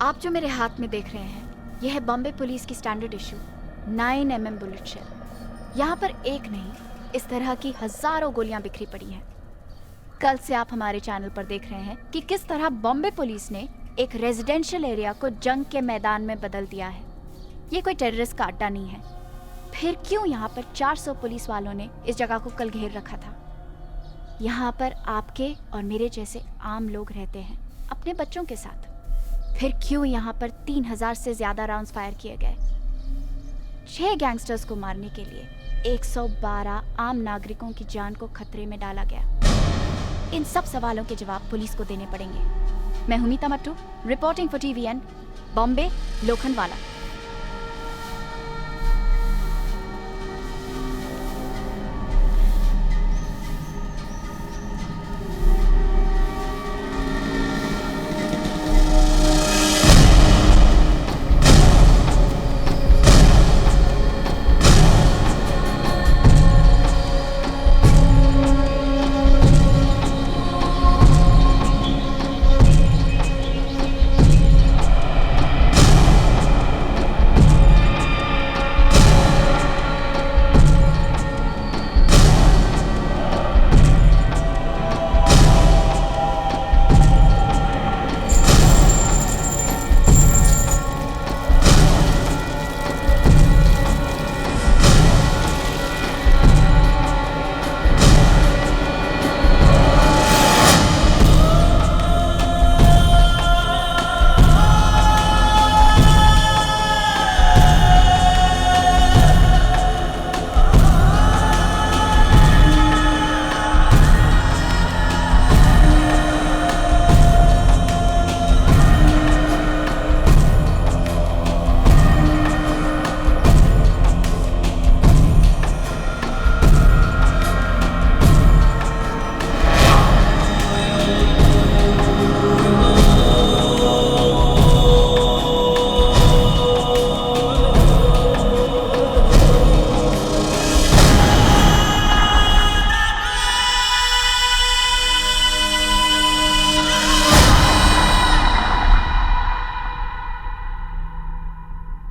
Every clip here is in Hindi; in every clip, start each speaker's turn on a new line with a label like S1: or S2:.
S1: आप जो मेरे हाथ में देख रहे हैं, यह है बॉम्बे पुलिस की standard issue 9mm bullet shell. यहाँ पर एक नहीं, इस तरह की हजारों गोलियां बिखरी पड़ी हैं। कल से आप हमारे चैनल पर देख रहे हैं कि किस तरह बॉम्बे पुलिस ने एक रेजिडेंशियल एरिया को जंग के मैदान में बदल दिया है। ये कोई टेररिस्ट का अड्डा नहीं है। फिर क्यों यहाँ पर 400 पुलिस वालों ने इस जगह को कल घेर रखा था? यहाँ पर आपके और मेरे जैसे आम लोग रहते हैं अपने बच्चों के साथ। फिर क्यों यहाँ पर 3000 से ज्यादा राउंड्स फायर किए गए? 6 गैंगस्टर्स को मारने के लिए 112 आम नागरिकों की जान को खतरे में डाला गया। इन सब सवालों के जवाब पुलिस को देने पड़ेंगे। मैं हूं Meeta Mattoo, reporting for TVN, Bombay, Lokhandwala.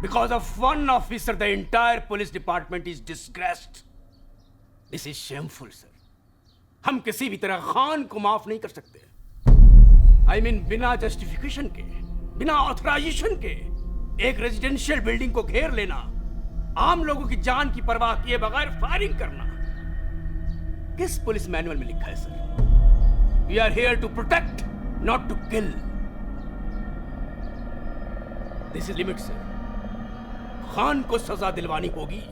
S2: Because of one officer, the entire police department is disgraced. This is shameful, sir. हम किसी भी तरह खान को माफ नहीं कर सकते। I mean, बिना जस्टिफिकेशन के, बिना ऑथराइजेशन के एक रेजिडेंशियल बिल्डिंग को घेर लेना, आम लोगों की जान की परवाह किए बगैर फायरिंग करना, किस पुलिस मैनुअल में लिखा है sir? We are here to protect, not to kill. This is limit, sir. Khan को सजा दिलवानी होगी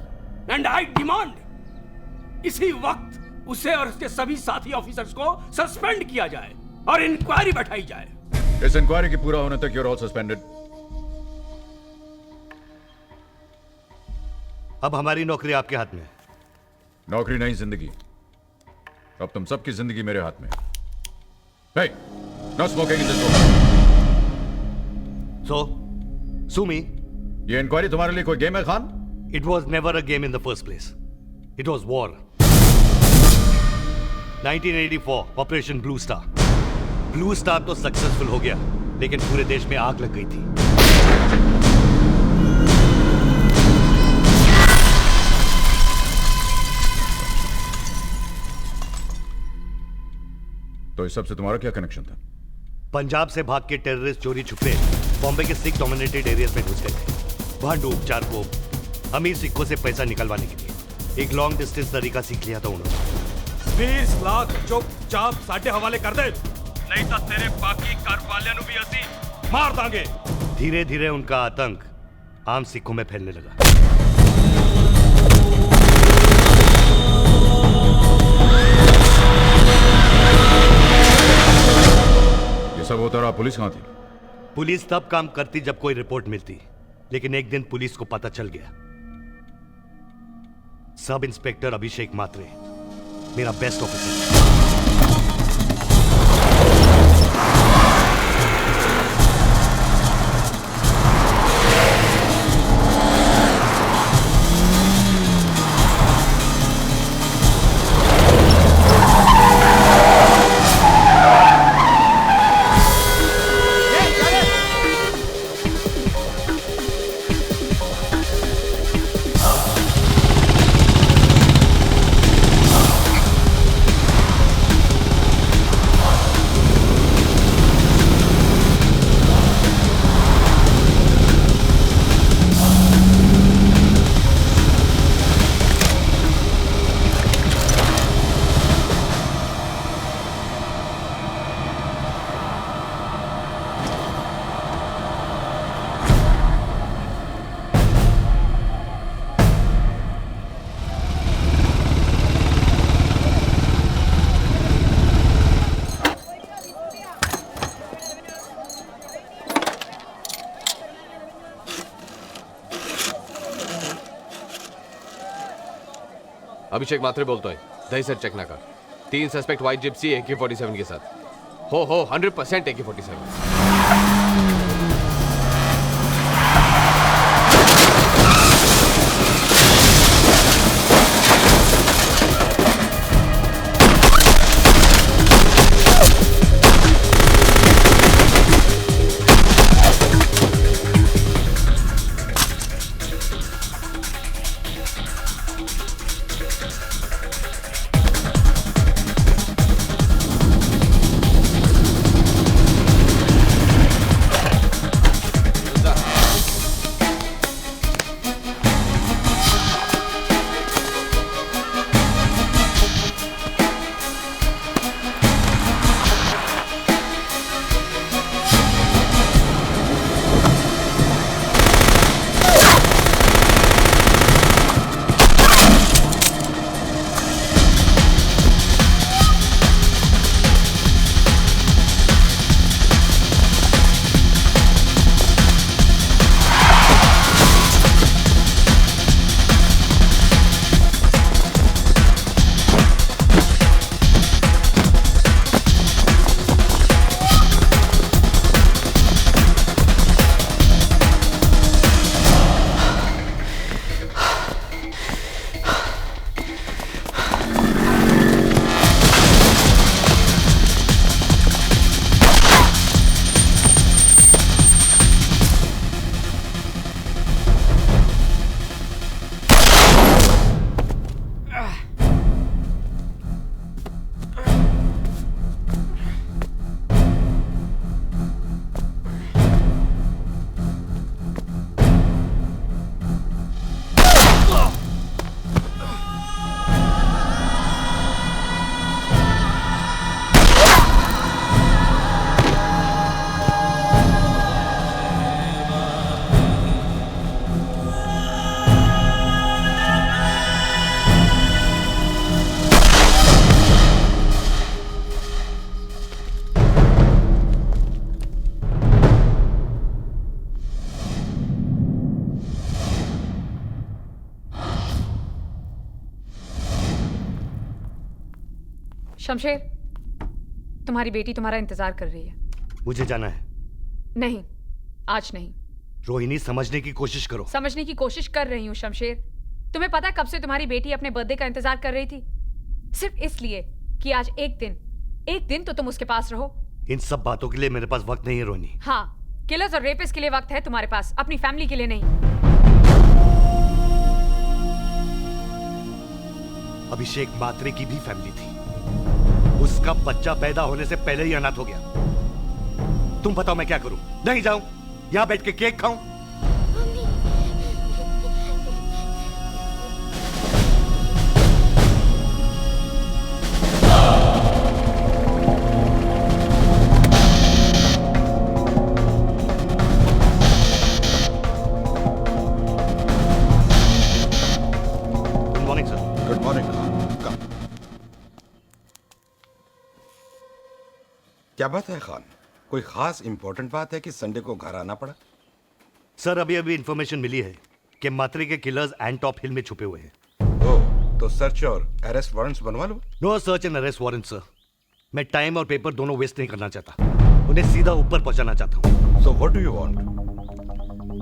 S2: एंड आई डिमांड इसी वक्त उसे और उसके सभी साथी ऑफिसर्स को सस्पेंड किया जाए और इंक्वायरी बैठाई जाए।
S3: इस इंक्वायरी के पूरा होने तक यू आर ऑल सस्पेंडेड।
S4: अब हमारी नौकरी आपके हाथ में है।
S3: नौकरी नहीं, जिंदगी। अब तुम सबकी जिंदगी मेरे हाथ में। Hey, no smoking in this room.
S4: So, sue me.
S3: ये इंक्वायरी तुम्हारे लिए कोई गेम है Khan?
S4: It was never a game in the first place. It was war. 1984, Operation Blue Star. Blue Star तो सक्सेसफुल हो गया, लेकिन पूरे देश में आग लग गई थी।
S3: तो इस सब से तुम्हारा क्या कनेक्शन था?
S4: पंजाब से भाग के टेररिस्ट चोरी छुपे बॉम्बे के सिख डोमिनेटेड एरियाज में घुस गए थे। वहां डूब चार को अमीर सिखों से पैसा निकलवाने के लिए एक लॉन्ग डिस्टेंस तरीका सीख लिया था उन्होंने।
S5: 20 लाख चुपचाप साडे हवाले कर दे, नहीं तो तेरे बाकी घर वालियां नु भी असी मार दांगे।
S4: धीरे धीरे उनका आतंक आम सिखों में फैलने लगा।
S3: ये सब होता रहा, पुलिस कहां थी?
S4: पुलिस तब काम करती जब कोई रिपोर्ट मिलती, लेकिन एक दिन पुलिस को पता चल गया। सब इंस्पेक्टर अभिषेक मात्रे, मेरा बेस्ट ऑफिसर।
S6: अभिषेक मात्रे बोलतोय दही सर चेक नाका 3 सस्पेक्ट व्हाइट जिप्सी AK-47 के साथ हो 100% AK-47
S7: शमशेर, तुम्हारी बेटी तुम्हारा इंतजार कर रही है।
S4: मुझे जाना है।
S7: नहीं, आज नहीं।
S4: रोहिणी, समझने की कोशिश करो।
S7: समझने की कोशिश कर रही हूँ शमशेर। तुम्हें पता कब से तुम्हारी बेटी अपने बर्थडे का इंतजार कर रही थी? सिर्फ इसलिए कि आज एक दिन तो तुम उसके पास रहो।
S4: इन सब बातों के लिए मेरे पास वक्त नहीं है रोहिणी।
S7: हाँ, किलर्स और रेपिस्ट के लिए वक्त है तुम्हारे पास, अपनी फैमिली के लिए नहीं।
S4: अभिषेक मात्रे की भी फैमिली थी। उसका बच्चा पैदा होने से पहले ही अनाथ हो गया। तुम बताओ मैं क्या करूं? नहीं जाऊं? यहां बैठ के केक खाऊं? Good morning sir.
S3: Good morning. Come.
S8: क्या बात है खान? कोई खास इंपॉर्टेंट बात है कि संडे को घर आना पड़ा?
S4: सर, अभी इंफॉर्मेशन मिली है कि मात्रे के किलर्स एंटॉप हिल में छुपे हुए हैं।
S8: ओह, तो सर्च और अरेस्ट वारंट्स बनवा लो।
S4: No search and arrest warrant sir. मैं टाइम और पेपर दोनों वेस्ट नहीं करना चाहता। उन्हें सीधा ऊपर पहुंचाना चाहता हूँ।
S8: So what do you want?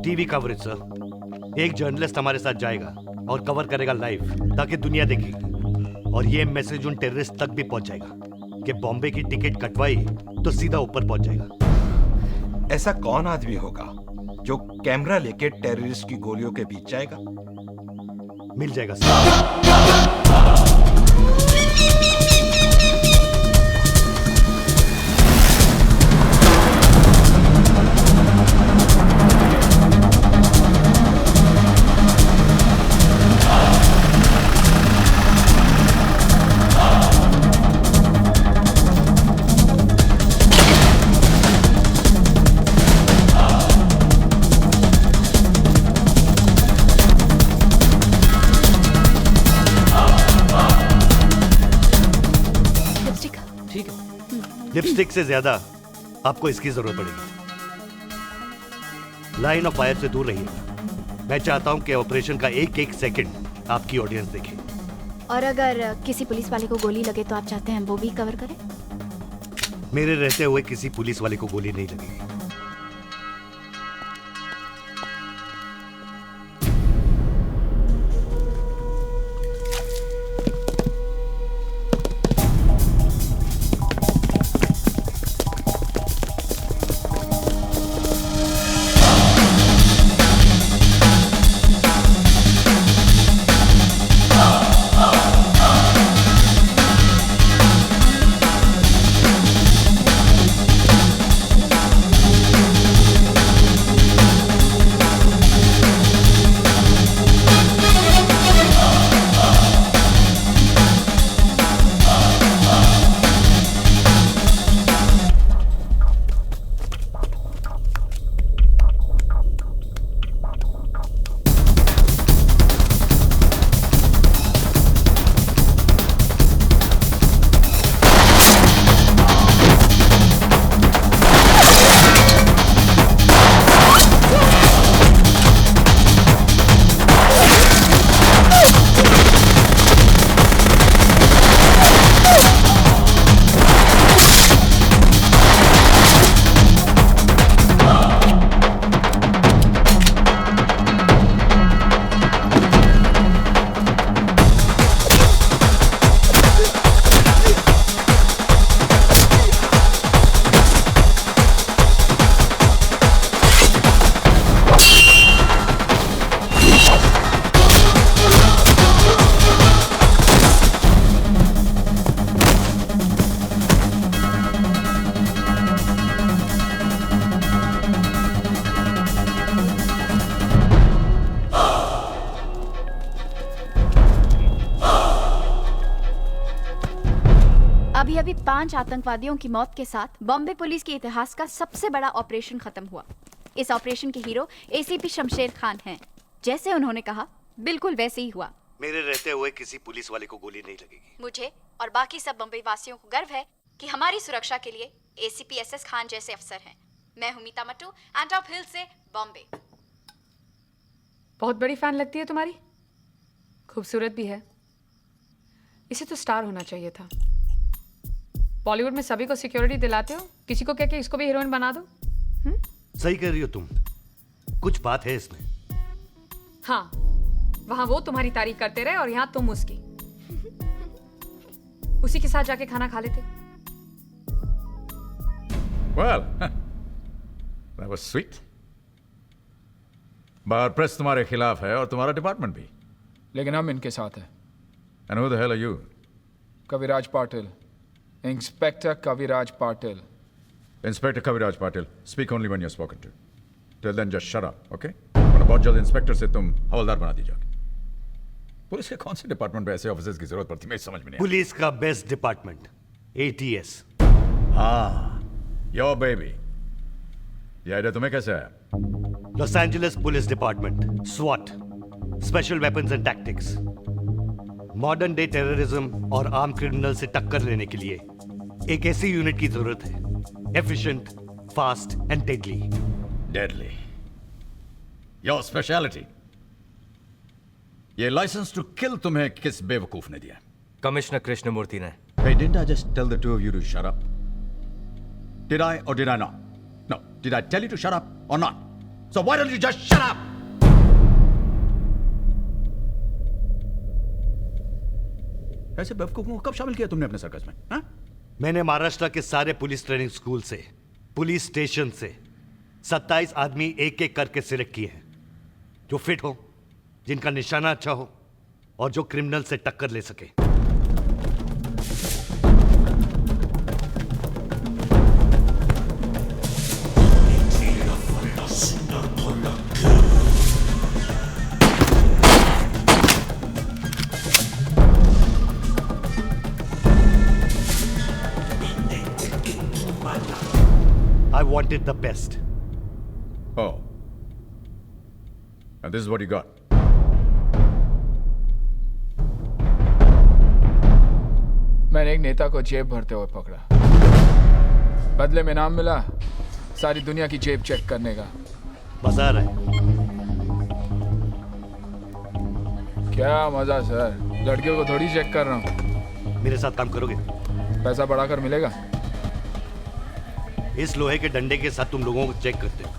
S4: TV coverage sir. एक जर्नलिस्ट हमारे साथ जाएगा और कवर करेगा लाइव, ताकि दुनिया देखेगी। और ये मैसेज उन टेररिस्ट तक भी पहुंच जाएगा कि बॉम्बे की टिकट कटवाई तो सीधा ऊपर पहुंच जाएगा।
S8: ऐसा कौन आदमी होगा जो कैमरा लेके टेररिस्ट की गोलियों के बीच जाएगा?
S4: मिल जाएगा सर। लिपस्टिक से ज्यादा आपको इसकी जरूरत पड़ेगी। लाइन ऑफ फायर से दूर रहिएगा। मैं चाहता हूं कि ऑपरेशन का एक एक सेकंड आपकी ऑडियंस देखे।
S1: और अगर किसी पुलिस वाले को गोली लगे तो आप चाहते हैं वो भी कवर करें?
S4: मेरे रहते हुए किसी पुलिस वाले को गोली नहीं लगेगी।
S1: अभी 5 आतंकवादियों की मौत के साथ बॉम्बे पुलिस के इतिहास का सबसे बड़ा ऑपरेशन खत्म हुआ। इस ऑपरेशन के हीरो एसीपी शमशेर खान हैं। जैसे उन्होंने कहा बिल्कुल वैसे ही हुआ।
S4: मेरे रहते हुए किसी पुलिस वाले को गोली नहीं लगेगी।
S1: मुझे और बाकी सब बम्बई वासियों को गर्व है कि हमारी सुरक्षा के लिए एसीपी एसएस खान जैसे अफसर हैं। मैं हूं मीता मट्टू, एंटॉप हिल से बॉम्बे।
S7: बहुत बड़ी फैन लगती है तुम्हारी, खूबसूरत भी है। इसे तो स्टार होना चाहिए था। बॉलीवुड में सभी को सिक्योरिटी दिलाते हो, किसी को कह के इसको भी हीरोइन बना दो।
S4: सही कह रही हो तुम, कुछ बात है इसमें।
S7: हाँ, वहां वो तुम्हारी तारीफ करते रहे और यहाँ तुम उसकी। उसी के साथ जाके खाना खा लेते।
S3: Well, that was sweet. बाहर प्रेस तुम्हारे खिलाफ है और तुम्हारा डिपार्टमेंट भी।
S9: लेकिन हम इनके साथ हैं।
S3: And who the hell are you?
S9: Kaviraj Patil, inspector Kaviraj Patil.
S3: Inspector Kaviraj Patil. Speak only when you're spoken to. Till then, just shut up, okay? वरना बहुत जल्द इंस्पेक्टर से तुम हवलदार बना दी जाओगे। पुलिस के कौन से डिपार्टमेंट में ऐसे ऑफिसर्स की जरूरत पड़ती है, मुझे समझ में नहीं आता।
S4: पुलिस का बेस्ट डिपार्टमेंट ATS।
S3: हाँ, योर बेबी। ये आइडिया तुम्हें कैसे आया?
S4: Los Angeles police department, SWAT, special weapons and tactics. Modern day terrorism और आर्म क्रिमिनल से टक्कर लेने के लिए एक ऐसी यूनिट की जरूरत है, efficient, fast and deadly.
S3: Deadly. Your speciality. ये लाइसेंस टू किल तुम्हें किस बेवकूफ ने दिया?
S4: कमिश्नर कृष्णमूर्ति ने।
S3: Hey, didn't I just tell the two of you to shut up? Did I or did I not? No. Did I tell you to shut up or not? So why don't you just shut up? ऐसे बेवकूफों को कब शामिल किया तुमने अपने सर्कस में? हाँ?
S4: मैंने महाराष्ट्र के सारे पुलिस ट्रेनिंग स्कूल से, पुलिस स्टेशन से 27 आदमी एक एक करके सिलेक्ट किए हैं, जो फिट हो, जिनका निशाना अच्छा हो और जो क्रिमिनल से टक्कर ले सके। I wanted the best.
S3: Oh. And this is what you got.
S9: मैंने एक नेता को जेब भरते हुए पकड़ा। बदले में नाम मिला सारी दुनिया की जेब चेक करने का।
S4: मजा आ रहा है।
S9: क्या मजा सर। लड़कियों को थोड़ी चेक कर रहा हूँ।
S4: मेरे साथ काम करोगे?
S9: पैसा बढ़ाकर मिलेगा।
S4: इस लोहे के डंडे के साथ तुम लोगों को चेक करते हो,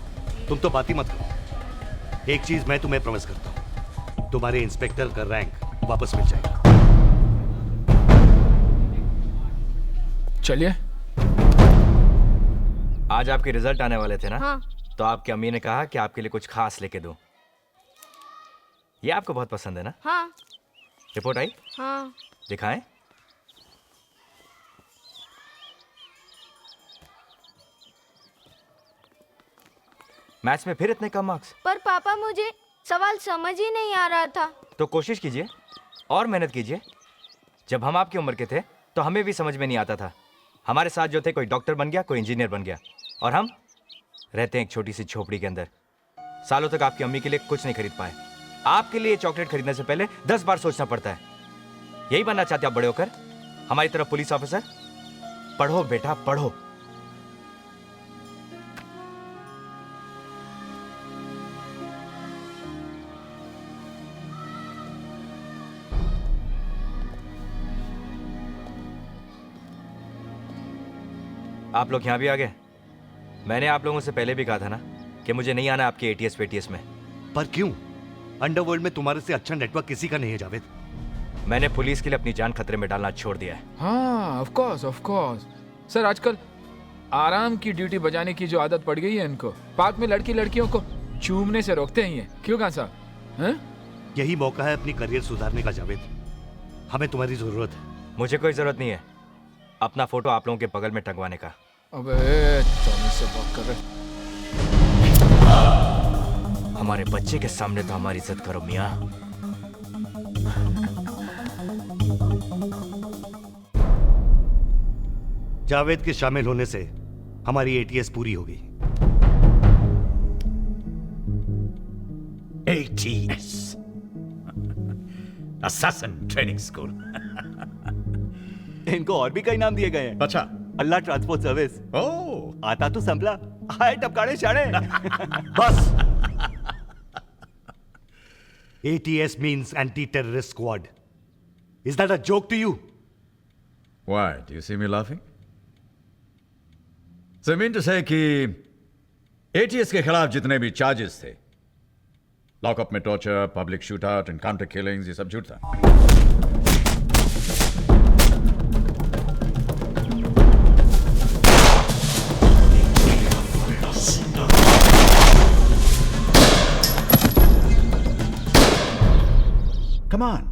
S4: तुम तो बात ही मत करो। एक चीज मैं तुम्हें प्रॉमिस करता हूँ, तुम्हारे इंस्पेक्टर का रैंक वापस मिल जाएगा।
S9: चलिए।
S10: आज आपके रिजल्ट आने वाले थे ना?
S11: हाँ।
S10: तो आपकी अम्मी ने कहा कि आपके लिए कुछ खास लेके दूं। ये आपको बहुत पसंद है ना?
S11: हाँ।
S10: रिपोर्ट आई?
S11: हाँ।
S10: दिखाएं। मैथ्स में फिर इतने कम मार्क्स?
S11: पर पापा मुझे सवाल समझ ही नहीं आ रहा था।
S10: तो कोशिश कीजिए और मेहनत कीजिए। जब हम आपकी उम्र के थे तो हमें भी समझ में नहीं आता था। हमारे साथ जो थे, कोई डॉक्टर बन गया, कोई इंजीनियर बन गया, और हम रहते हैं एक छोटी सी झोपड़ी के अंदर। सालों तक आपकी अम्मी के लिए कुछ नहीं खरीद पाए। आपके लिए चॉकलेट खरीदने से पहले 10 बार सोचना पड़ता है। यही बनना चाहते आप बड़े होकर? हमारी तरफ पुलिस ऑफिसर? पढ़ो बेटा पढ़ो। आप लोग यहाँ भी आ गए। मैंने आप लोगों से पहले भी कहा था ना कि मुझे नहीं आना आपके एटीएस पेटीएस में।
S4: पर क्यों? अंडरवर्ल्ड में तुम्हारे से अच्छा नेटवर्क किसी का नहीं है जावेद।
S10: मैंने पुलिस के लिए अपनी जान खतरे में डालना छोड़ दिया है।
S9: हाँ, ऑफ कोर्स सर। आजकल आराम की ड्यूटी बजाने की जो आदत पड़ गई है इनको, पार्क में लड़कियों को चूमने से रोकते ही हैं। क्यों खान साहब?
S4: यही मौका है अपनी करियर सुधारने का जावेद। हमें तुम्हारी जरूरत है।
S10: मुझे कोई जरूरत नहीं है अपना फोटो आप लोगों के बगल में टंगवाने का।
S9: अबे टॉमी से बात कर रहे।
S10: हमारे बच्चे के सामने तो हमारी इज्जत करो मियां।
S4: जावेद के शामिल होने से हमारी एटीएस पूरी होगी।
S3: ATS Assassin Training School।
S10: इनको और भी कई नाम दिए गए हैं।
S3: अच्छा।
S10: अल्लाह ट्रांसपोर्ट सर्विस।
S3: ओह,
S10: आता तो संभला, हाय टपकाड़े शाड़े।
S4: बस। ATS means anti-terrorist squad. Is that a joke to you?
S3: why do you see me laughing? So I mean to say कि ATS के खिलाफ जितने भी चार्जेस थे, लॉकअप में torture, public shoot out, encounter killings, ये सब झूठ था। Come on,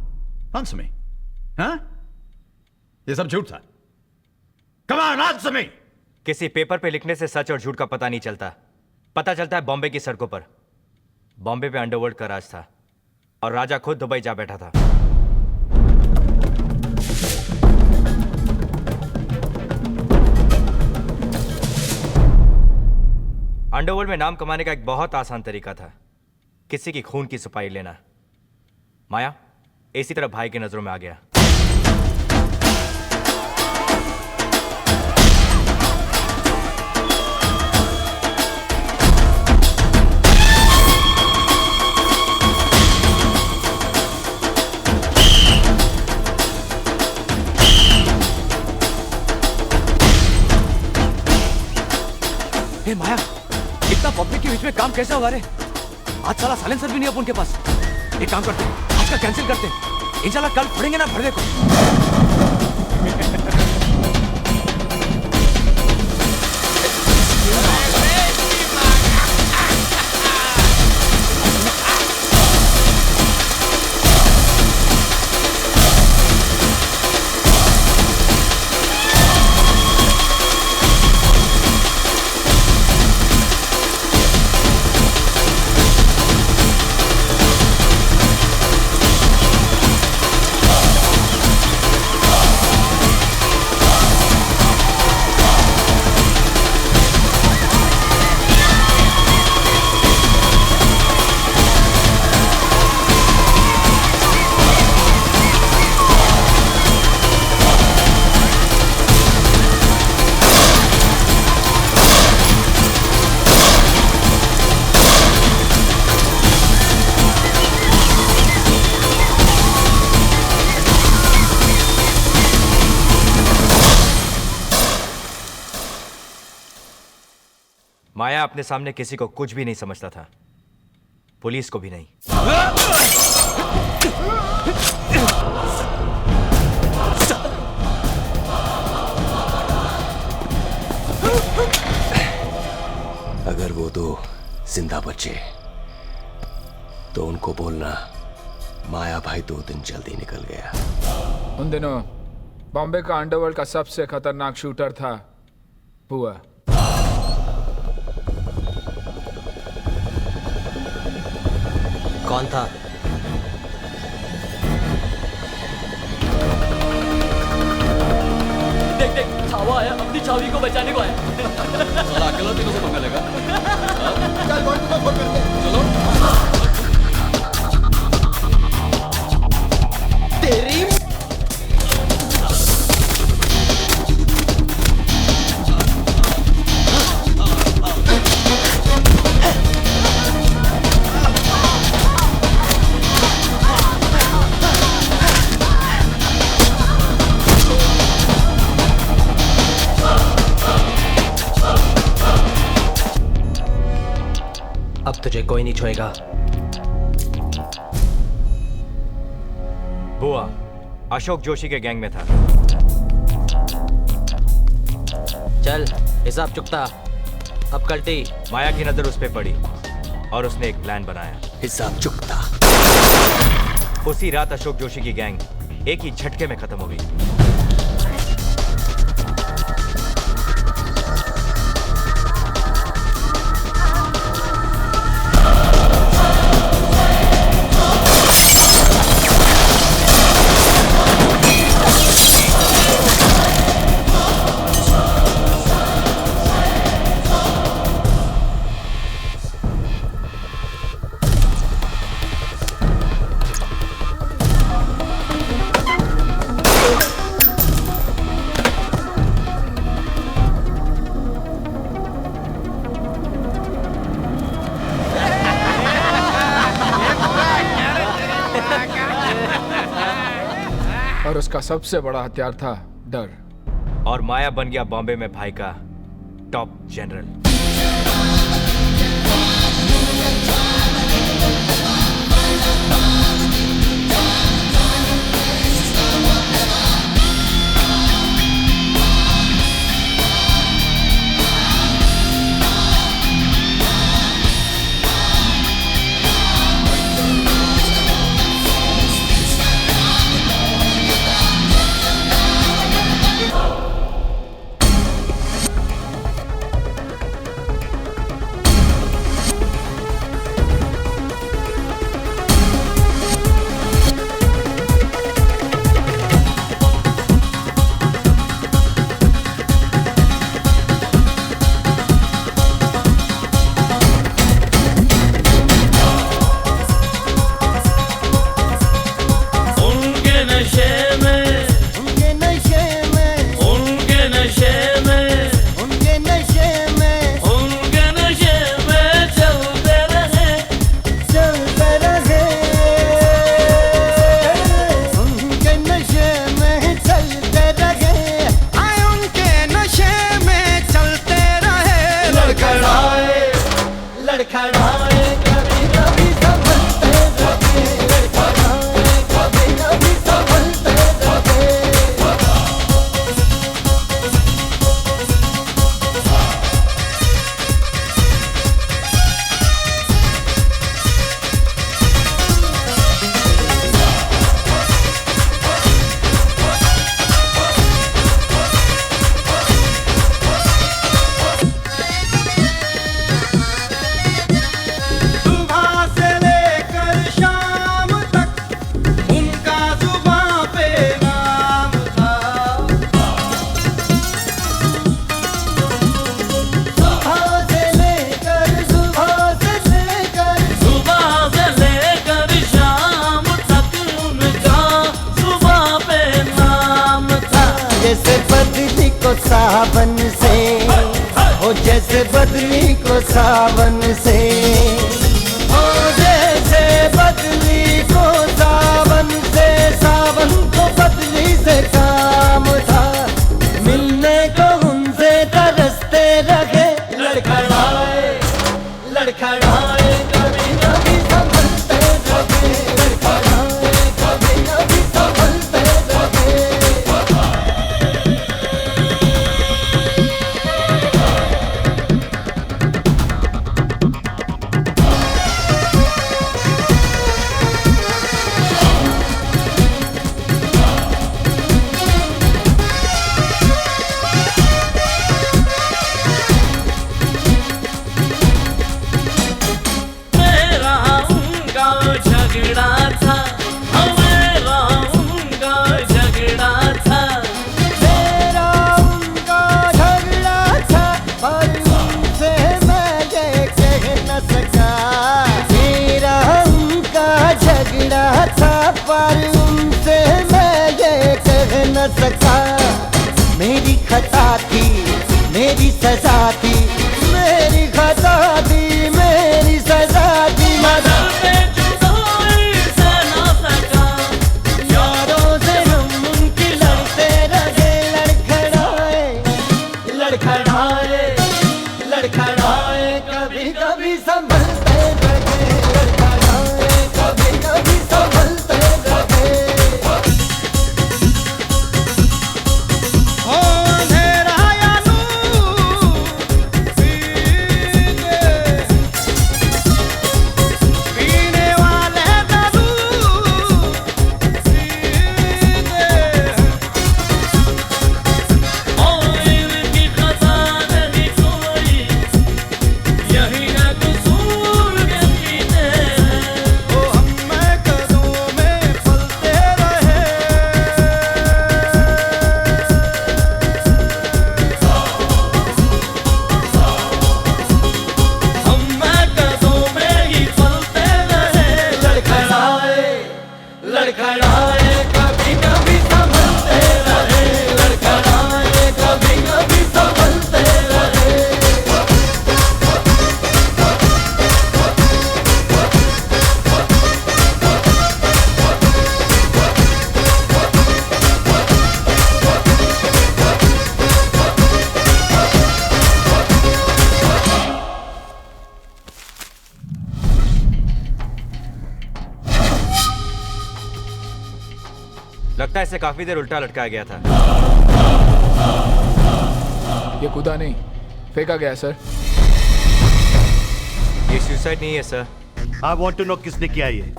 S3: answer me. हाँ? ये सब झूठ था। Come on, answer me.
S10: किसी पेपर पे लिखने से सच और झूठ का पता नहीं चलता। पता चलता है बॉम्बे की सड़कों पर। बॉम्बे पे अंडरवर्ल्ड का राज था और राजा खुद दुबई जा बैठा था। अंडरवर्ल्ड में नाम कमाने का एक बहुत आसान तरीका था, किसी की खून की सफाई लेना। माया इसी तरह भाई की नजरों में आ गया।
S6: हे माया, इतना पब्लिक के बीच में काम कैसे होगा रे? आज साला साइलेंसर भी नहीं है उनके पास। एक काम करते हैं, आज का कैंसिल करते हैं। इंशाल्लाह कल पढ़ेंगे ना भरदे को।
S10: माया अपने सामने किसी को कुछ भी नहीं समझता था, पुलिस को भी नहीं।
S2: अगर वो दो जिंदा बचे तो उनको बोलना माया भाई 2 दिन जल्दी निकल गया।
S9: उन दिनों बॉम्बे का अंडरवर्ल्ड का सबसे खतरनाक शूटर था बुआ।
S6: कौन था?
S12: देख देख, छावा आया, अपनी छावी को बचाने को आया। साला अकेला तीनों से पंगा लेगा। चल बॉन्ड को फोन करते हैं। चलो। तेरी
S6: अब तुझे कोई नहीं छुएगा।
S10: बुआ अशोक जोशी के गैंग में था।
S6: चल हिसाब चुकता। अब कल्टी।
S10: माया की नजर उस पे पड़ी और उसने एक प्लान बनाया।
S2: हिसाब चुकता।
S10: उसी रात अशोक जोशी की गैंग एक ही झटके में खत्म हो गई।
S9: और उसका सबसे बड़ा हथियार था डर।
S10: और माया बन गया बॉम्बे में भाई का टॉप जनरल।
S13: सावन से हो जैसे बदली को सावन से हो जैसे बदली को सावन से सावन को बदली से काम था मिलने को उनसे तरसते रहे लड़खड़ाए लड़खड़ाए कभी कभी संभलते रहे, लड़खड़ाए कभी कभी संभलते रहे।
S12: मेरा उनका झगड़ा था, मेरा उनका झगड़ा था,
S13: मेरा उनका झगड़ा था पर उनसे मैं ये कह न सका। मेरा उनका झगड़ा था पर उनसे मैं ये कह न सका। मेरी खता थी, मेरी सजा थी, मेरी खता थी, मेरी सजा थी।
S12: मदर पे जुदाई से ना सका,
S13: यारों से हम उनकी लड़ते रहे, लड़खड़ाए लड़खड़ाए लड़खड़ाए कभी कभी संभलते रहे, लड़खड़ाए कभी कभी संभलते रहे। ओ अंधेरा या नूर पीने वाले जरूर
S12: और इनकी खता नहीं कोई, यही ना कसूर के पीते हैं।
S13: ओ हम मैं कदमों में फलते रहे।
S12: हम मैं कदमों में ही फलते रहे,
S13: लड़खड़ाए लड़खड़ाए कभी कभी संभलते रहे, लड़खड़ाए कभी कभी संभलते रहे।
S10: लगता है इसे काफी देर उल्टा लटकाया गया था।
S9: ये कूदा नहीं, फेंका गया सर।
S10: ये सुसाइड नहीं है sir.
S4: I want to know किसने किया ये।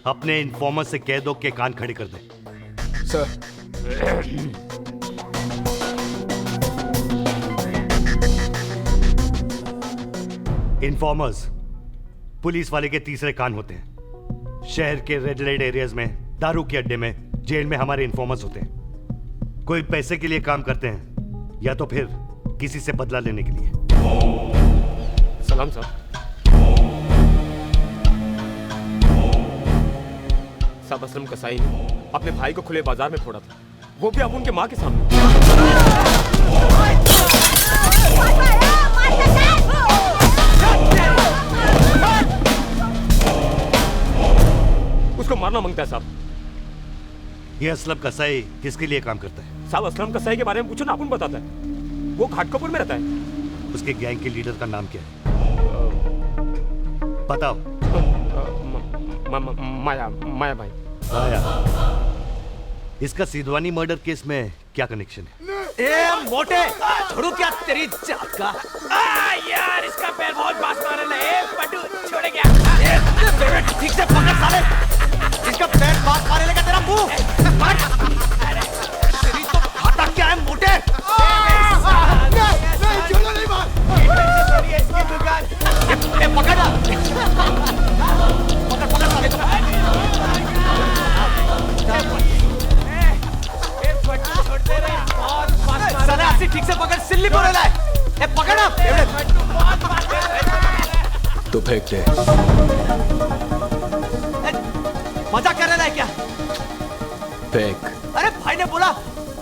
S4: अपने इन्फॉर्मर से कह दो कि कान खड़े कर दे।
S9: सर
S4: इन्फॉर्मर्स पुलिस वाले के तीसरे कान होते हैं। शहर के रेड लाइट एरियाज में, दारू के अड्डे में, जेल में हमारे इन्फॉर्मर्स होते हैं। कोई पैसे के लिए काम करते हैं या तो फिर किसी से बदला लेने के लिए।
S2: सलाम साहब। साहब असलम कसाई ने अपने भाई को खुले बाजार में फोड़ा था, वो भी अब उनके माँ के सामने। उसको मारना मांगता है साहब।
S4: ये असलम कसाई किसके लिए काम करता है?
S2: साहब असलम कसाई के बारे में पूछो ना, अपन बताता है। वो घाटकोपुर में रहता है।
S4: उसके गैंग के लीडर का नाम क्या है? बताओ।
S2: माया माया भाई।
S4: माया। इसका सिद्धवानी मर्डर केस में क्या कनेक्शन है?
S6: ए मोटे, छोड़ू क्या तेरी जात का?
S2: यार इसका पैर बहुत बास मारे ले, पटू छोड़ गया।
S6: ठीक से पकड़ साले, जिसका पैर बात मारे लेगा तेरा मुंह। तेरी तो खाता क्या है मोटे?
S13: नहीं छोड़ो नहीं मार।
S6: पकड़ ना, पकड़ साले को। साले ऐसे ठीक से पकड़, सिल्ली बोले लाए। ए पकड़ ना,
S9: तो फेंक दे।
S6: मजाक कर रहा है क्या?
S9: फेंक।
S6: अरे भाई ने बोला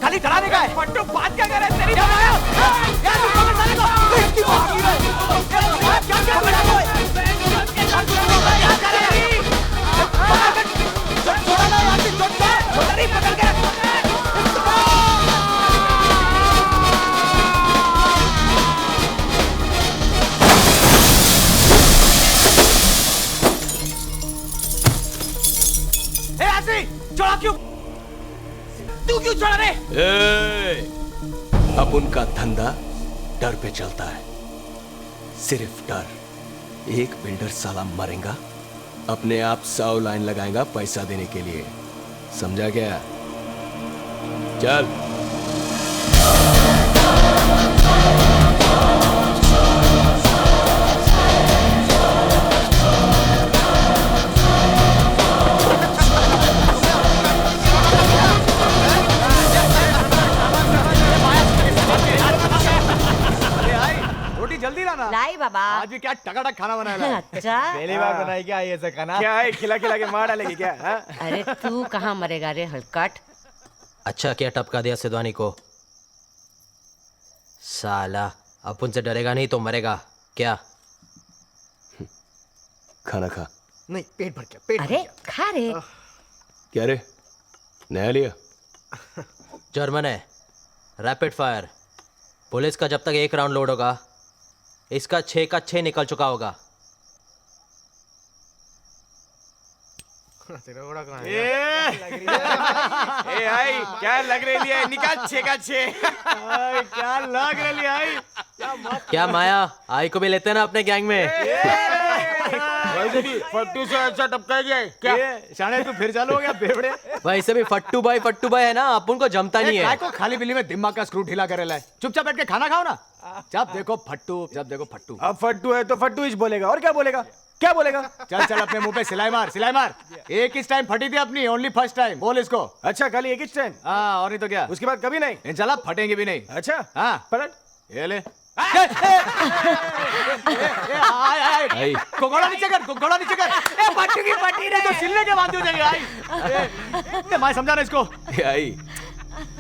S6: खाली डराने का है। पट्टू बात क्या कर रहा है तेरी? यार तू पकड़ साले को। क्या कर रहा है? छोड़ा ना यार, छोड़ नहीं पकड़ के। क्यों तू क्यों छोड़ा रे?
S2: अब उनका धंधा डर पे चलता है, सिर्फ डर। एक बिल्डर साला मरेगा, अपने आप 100 लाइन लगाएगा पैसा देने के लिए, समझा क्या? चल।
S6: जल्दी लाना।
S14: लाई बाबा।
S6: आज भी क्या टकाटक खाना बनाया है?
S14: अच्छा।
S6: पहली बार बनाई क्या ये ऐसा खाना? क्या है, खिला खिला के मार डालेगी क्या?
S14: अरे तू कहाँ मरेगा रे हलकट।
S12: अच्छा क्या टपका दिया सिद्धवानी को? साला अपन से डरेगा नहीं तो मरेगा क्या?
S2: खाना खा।
S6: नहीं, पेट भर क्या? पेट
S14: अरे खा रे।
S2: क्या रे, नया लिया?
S12: जर्मन है, रैपिड फायर। पुलिस का जब तक 1 राउंड लोड होगा, इसका 6 का 6 निकल चुका होगा।
S6: आई क्या लग रही है? निकाल 6 का 6। क्या लग रही है?
S12: क्या माया, आई को भी लेते ना अपने गैंग में?
S6: वैसे भी फट्टू से अच्छा टपका गया है क्या? शाने तू फिर चालू हो गया बेवड़े।
S12: वैसे भी फट्टू भाई है ना, अपन को जमता नहीं है।
S6: को खाली बिल्ली में दिमाग का स्क्रू ढीला करे लाए। चुपचाप बैठ के खाना खाओ ना। जब देखो फट्टू, जब देखो फट्टू। अब फट्टू है तो फट्टू ही बोलेगा, और क्या बोलेगा? क्या बोलेगा? चल चल अपने मुंह पे सिलाई मार, सिलाई मार। एक इस टाइम फटी थी अपनी, ओनली फर्स्ट टाइम। बोल इसको। अच्छा खाली एक ही टाइम? हाँ, और नहीं तो क्या? उसके बाद कभी नहीं? इंशाल्लाह फटेंगे भी नहीं। अच्छा हाँ, पलट ये ले। घोड़ा नीचे कर, घोड़ा नीचे कर। ए फट्टू की फटी रे, तो सिलने के बाद हो जाएंगे। आई मैं समझा ना इसको।
S2: आई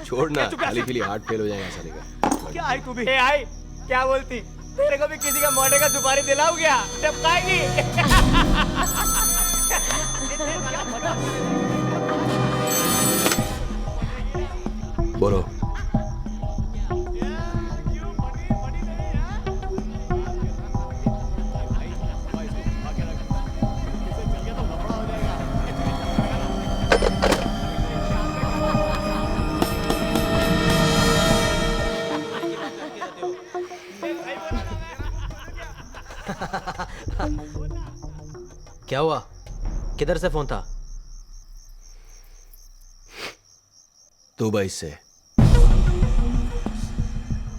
S2: छोड़ना, खाली पीली हार्ट फेल हो जाएगा साले का।
S6: क्या आई तू भी? आई क्या बोलती? तेरे को भी किसी का मोटे का सुपारी दिलाऊं क्या? टपकाएगी।
S2: बोलो।
S12: क्या हुआ? किधर से फोन था?
S2: दुबई से।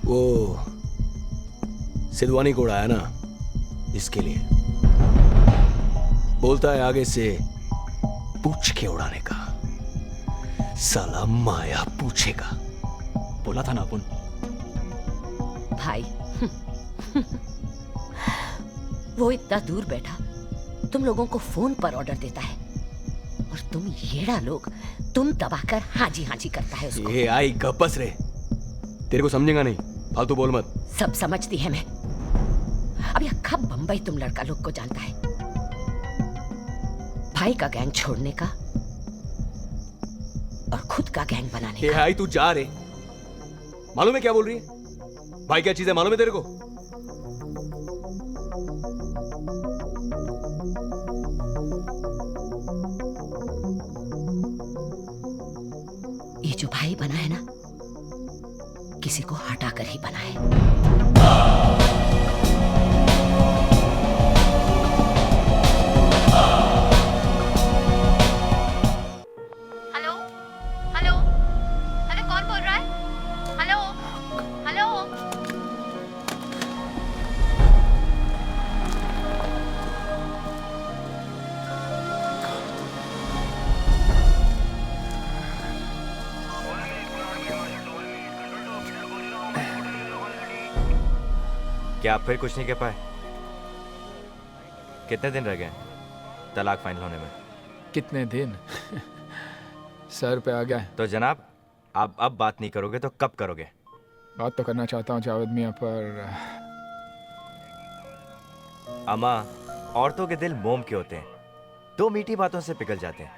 S2: वो सिद्धवानी को उड़ाया ना, इसके लिए। बोलता है आगे से पूछ के उड़ाने का। साला माया पूछेगा।
S12: बोला था ना अपन।
S14: भाई वो इतना दूर बैठा तुम लोगों को फोन पर ऑर्डर देता है, और तुम येड़ा लोग तुम दबाकर हाजी हाजी करता है उसको।
S2: ये आई गप्पस रे, तेरे को समझेगा नहीं, फालतू बोल मत।
S14: सब समझती है मैं। अब यह कब बंबई तुम लड़का लोग को जानता है? भाई का गैंग छोड़ने का और खुद का गैंग बनाने
S2: ये
S14: का।
S2: आई तू जा रे, मालूम है क्या बोल रही है? भाई क्या चीज है मालूम है तेरे को?
S14: ये जो भाई बना है ना, किसी को हटा कर ही बना है।
S1: हेलो हेलो हेलो, कौन बोल रहा है? Hello hello.
S10: क्या आप फिर कुछ नहीं कह पाए? कितने दिन रह गए तलाक फाइनल होने में?
S9: कितने दिन? सर पे आ गया।
S10: तो जनाब, आप अब बात नहीं करोगे तो कब करोगे?
S9: बात तो करना चाहता हूँ जावेद मियाँ, पर
S10: अम्मा, औरतों के दिल मोम के होते हैं, 2 मीठी बातों से पिघल जाते हैं।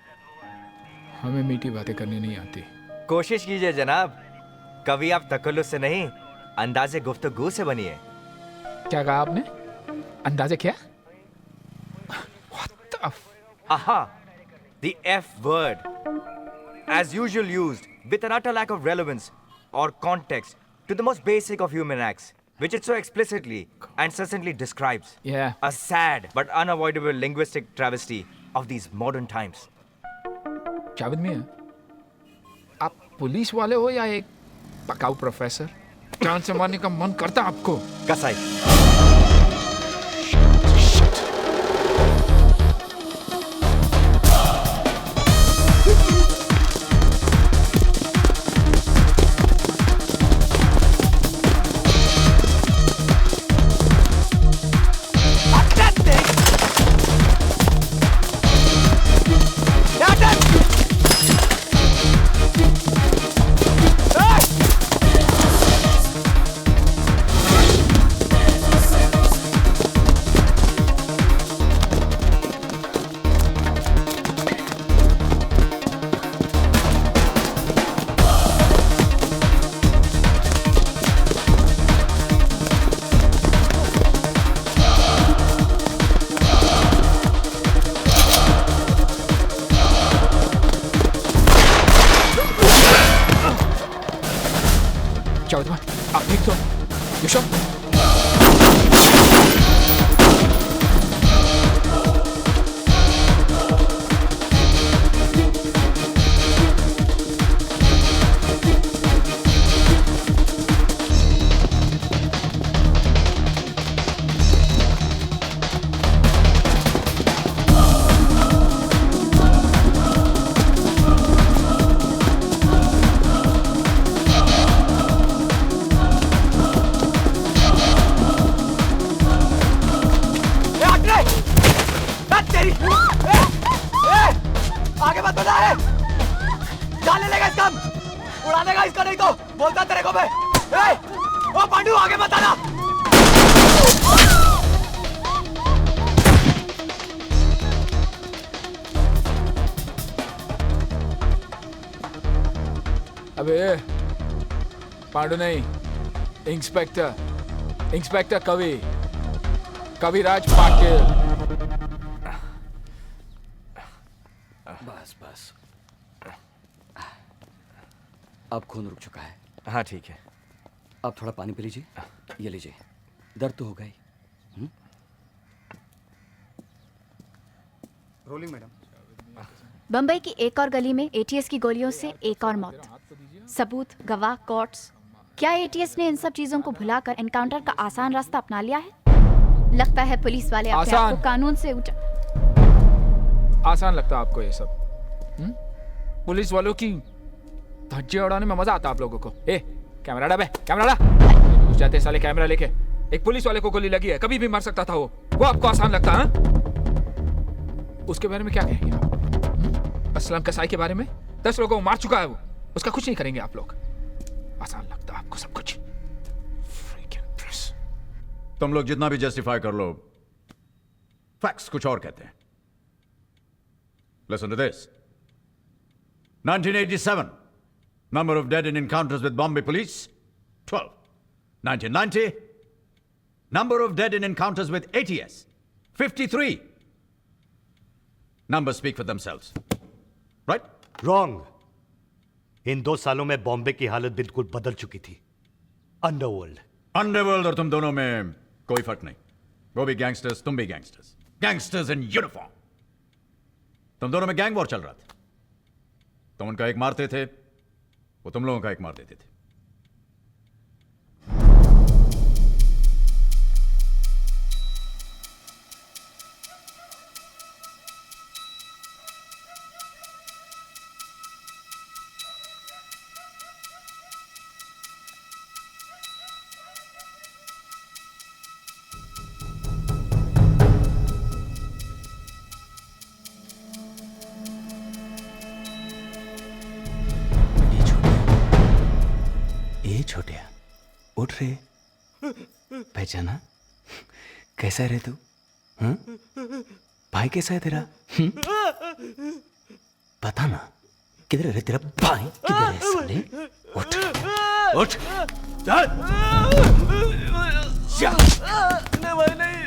S9: हमें मीठी बातें करनी नहीं आती।
S10: कोशिश कीजिए जनाब, कभी आप तकल्लुफ़ से नहीं, अंदाजे गुफ्तगू से बनिए।
S9: क्या कहा आपने? अंदाजे क्या?
S10: आहा, the F word, as usual, used with an utter lack of relevance or context to the most basic of human acts, which it so explicitly and succinctly describes.
S9: Yeah.
S10: A sad but unavoidable linguistic travesty of these modern times.
S9: Javed मियां, आप पुलिस वाले हो या एक पकाऊ प्रोफेसर? जान से मारने का मन करता आपको?
S10: कसाई।
S9: जावेद भाई, आप ठीक तो? You sure?
S6: आगे मत बढ़ा है, जाने लेगा इसका, उड़ा देगा इसका, नहीं तो बोलता तेरे को मैं। ओ पांडू, आगे मत आना।
S9: अबे पांडू नहीं, इंस्पेक्टर कविराज पाटिल।
S6: बस अब खून रुक चुका है।
S10: हाँ ठीक है।
S6: अब थोड़ा पानी पी लीजिए, ये लीजिए, दर्द तो होगा ही।
S15: Rolling madam.
S1: बम्बई की एक और गली में एटीएस की गोलियों से एक और मौत। सबूत, गवाह, कोर्ट्स। क्या एटीएस ने इन सब चीजों को भुलाकर एनकाउंटर का आसान रास्ता अपना लिया है? लगता है पुलिस वाले अपने आप को कानून से
S9: आसान लगता है आपको ये सब? पुलिस वालों की धज्जे उड़ाने में मजा आता आप लोगों को? ए, कैमरा डा बे, कैमरा डा। घुस जाते साले कैमरा लेके। एक पुलिस वाले को गोली लगी है, कभी भी मर सकता था वो आपको आसान लगता है? उसके बारे में क्या कहेंगे आप? असलम कसाई के बारे में 10 लोगों को मार चुका है वो, उसका कुछ नहीं करेंगे आप लोग। आसान लगता है आपको सब कुछ।
S3: तुम लोग जितना भी जस्टिफाई कर लो, फैक्ट्स कुछ और कहते हैं। Listen to this. 1987, number of dead in encounters with Bombay police, 12. 1990, number of dead in encounters with ATS, 53. Numbers speak for themselves. Right?
S4: Wrong. इन 2 सालों में बॉम्बे की हालत बिल्कुल बदल चुकी थी। अंडरवर्ल्ड
S3: और तुम दोनों में कोई फर्क नहीं। वो भी गैंगस्टर्स, तुम भी गैंगस्टर्स। Gangsters in uniform. तुम दोनों में गैंग वॉर चल रहा था। तुम उनका एक मारते थे, वो तुम लोगों का एक मार देते थे।
S6: छोटिया, उठ रे। पहचाना? कैसा है रे तू? भाई कैसा है तेरा? बता ना, किधर है रे तेरा भाई? किधर है साले? उठ, उठ, चल। नहीं भाई नहीं।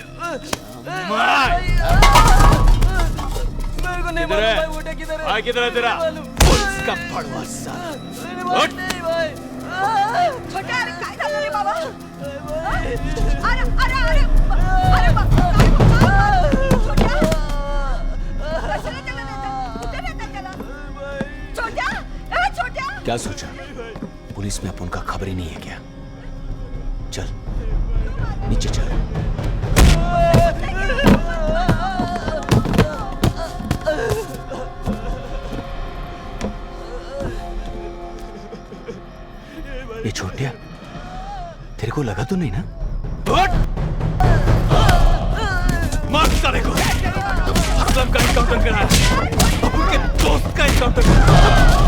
S6: मेरे को नहीं मालूम भाई, उठे किधर है?
S5: भाई किधर है तेरा?
S6: पुलिस का पड़वा साला। उठ!
S16: छोटा अरे काय झालं रे बाबा? अरे अरे अरे अरे बाबा छोटा कशाला त्याला देता? कुठे देता त्याला? छोटा ए छोटा
S6: क्या सोचा? पुलिस में अपन का खबर ही नहीं है क्या? चल नीचे चल। ये छोटिया तेरे को लगा तो नहीं ना? मार साले को। असलम का एनकाउंटर कराया, अबू के दोस्त का एनकाउंटर कराया।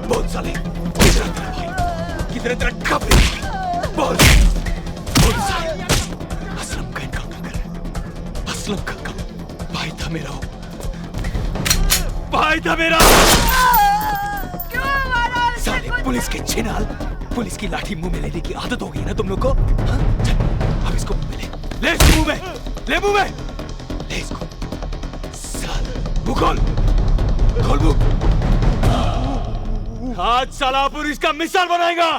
S6: बोल साले, किधर तेरा खबरी? बोल साले, असलम का एनकाउंटर कर रहा है। असलम का भाई था मेरा, भाई था मेरा। साले पुलिस के छिनाल, पुलिस की लाठी मुंह में लेने की आदत हो गई ना तुम लोग को? हाँ? चल अब इसको मुंह में ले इसको मुंह में, ले मुंह में, ले इसको। साले मुंह खोल मुंह। आज साला अपन इसका मिसाल बनाएगा।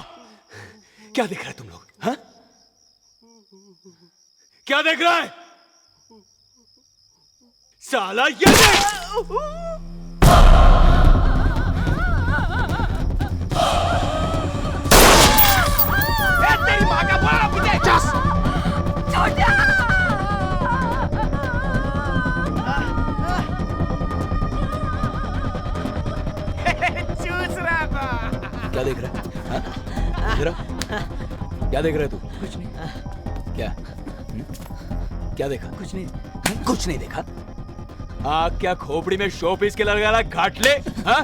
S6: क्या देख रहा है तुम लोग? हाँ? क्या देख रहा है? साला ये देख! तेरी माँ का बड़ा मुझे चस! छोटा! चूस रहा था। क्या देख रहा है? हाँ? देख रहा? क्या देख रहा है तू? कुछ नहीं। क्या? क्या देखा? कुछ नहीं। कुछ नहीं देखा? आग क्या खोपड़ी में शोपीस के लगा घाट ले? हाँ?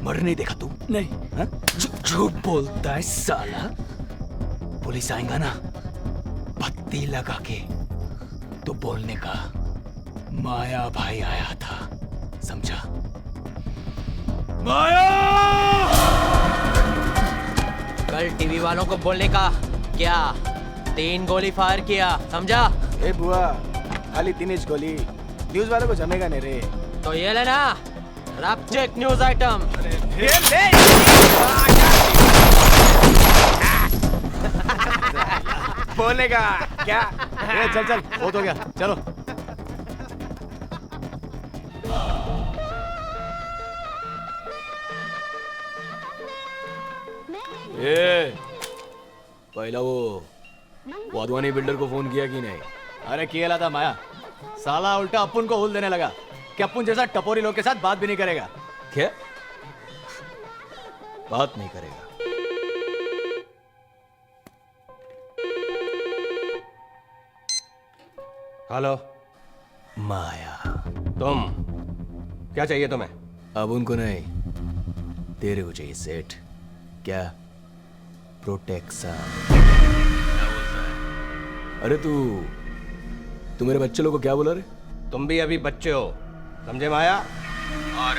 S6: मर नहीं देखा तू? नहीं। हाँ? झूठ बोलता है साला। पुलिस आएगा ना, पत्ती लगा के तो बोलने का माया भाई आया था, समझा? माया!
S12: कल टीवी वालों को बोलने का क्या? 3 गोली फायर किया, समझा?
S15: ए बुआ, खाली 3 इंच गोली, न्यूज़ वालों को जमेगा नहीं रे।
S12: तो ये लेना, रैप चेक न्यूज़ आइटम।
S15: बोलेगा क्या? ए, चल चल, बहुत हो गया, चलो।
S6: ए, पहला वो वाधवानी बिल्डर को फोन किया कि नहीं?
S15: अरे किया था माया, साला उल्टा अपुन को हुल देने लगा कि अपुन जैसा टपोरी लोग के साथ बात भी नहीं करेगा।
S6: क्या? बात नहीं करेगा?
S10: हेलो
S6: माया,
S10: तुम क्या चाहिए तुम्हें?
S6: अब उनको नहीं, तेरे को चाहिए सेठ। क्या? प्रोटेक्शन। अरे तू मेरे बच्चे लोग को क्या बोला रे?
S10: तुम भी अभी बच्चे हो, समझे माया? और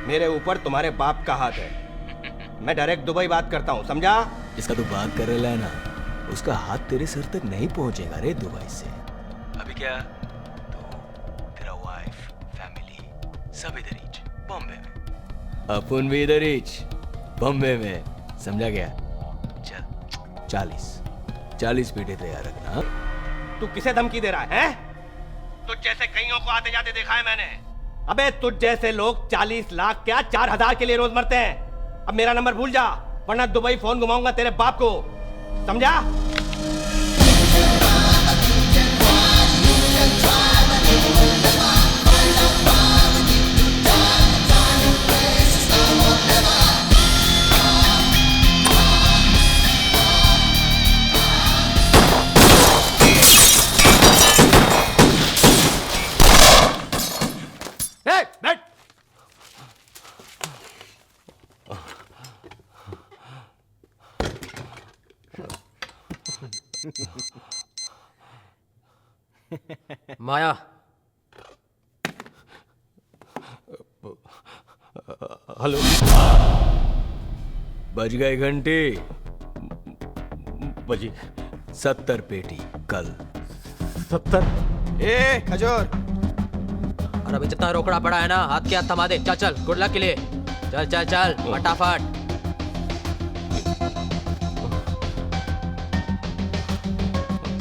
S10: मेरे ऊपर तुम्हारे बाप का हाथ है। मैं डायरेक्ट दुबई बात करता हूँ, समझा?
S6: जिसका तू बात कर रहा है ना, उसका हाथ तेरे सर तक नहीं पहुंचेगा रे दुबई से। अभी क्या? तो तेरा वाइफ, फैमिली सब इधर ही, बॉम्बे में। अपन भी इधर ही, बॉम्बे में, समझा गया? चल 40 पीटे तैयार रखना।
S10: तू किसे धमकी दे रहा है? तुझ जैसे कईयों को आते जाते देखा है मैंने। अबे तुझ जैसे लोग 40 लाख क्या 4000 के लिए रोज मरते हैं। अब मेरा नंबर भूल जा, वरना दुबई फोन घुमाऊंगा तेरे बाप को, समझा?
S6: बैठ।
S12: माया,
S6: हेलो, बज गए घंटे,
S2: अब्बाजी 70 पेटी कल।
S12: 70?
S15: ए खजूर,
S12: और अभी जितना रोकड़ा पड़ा है ना, हाथ के हाथ थमा दे। चल चल, गुड लक के लिए। चल चल चल फटाफट।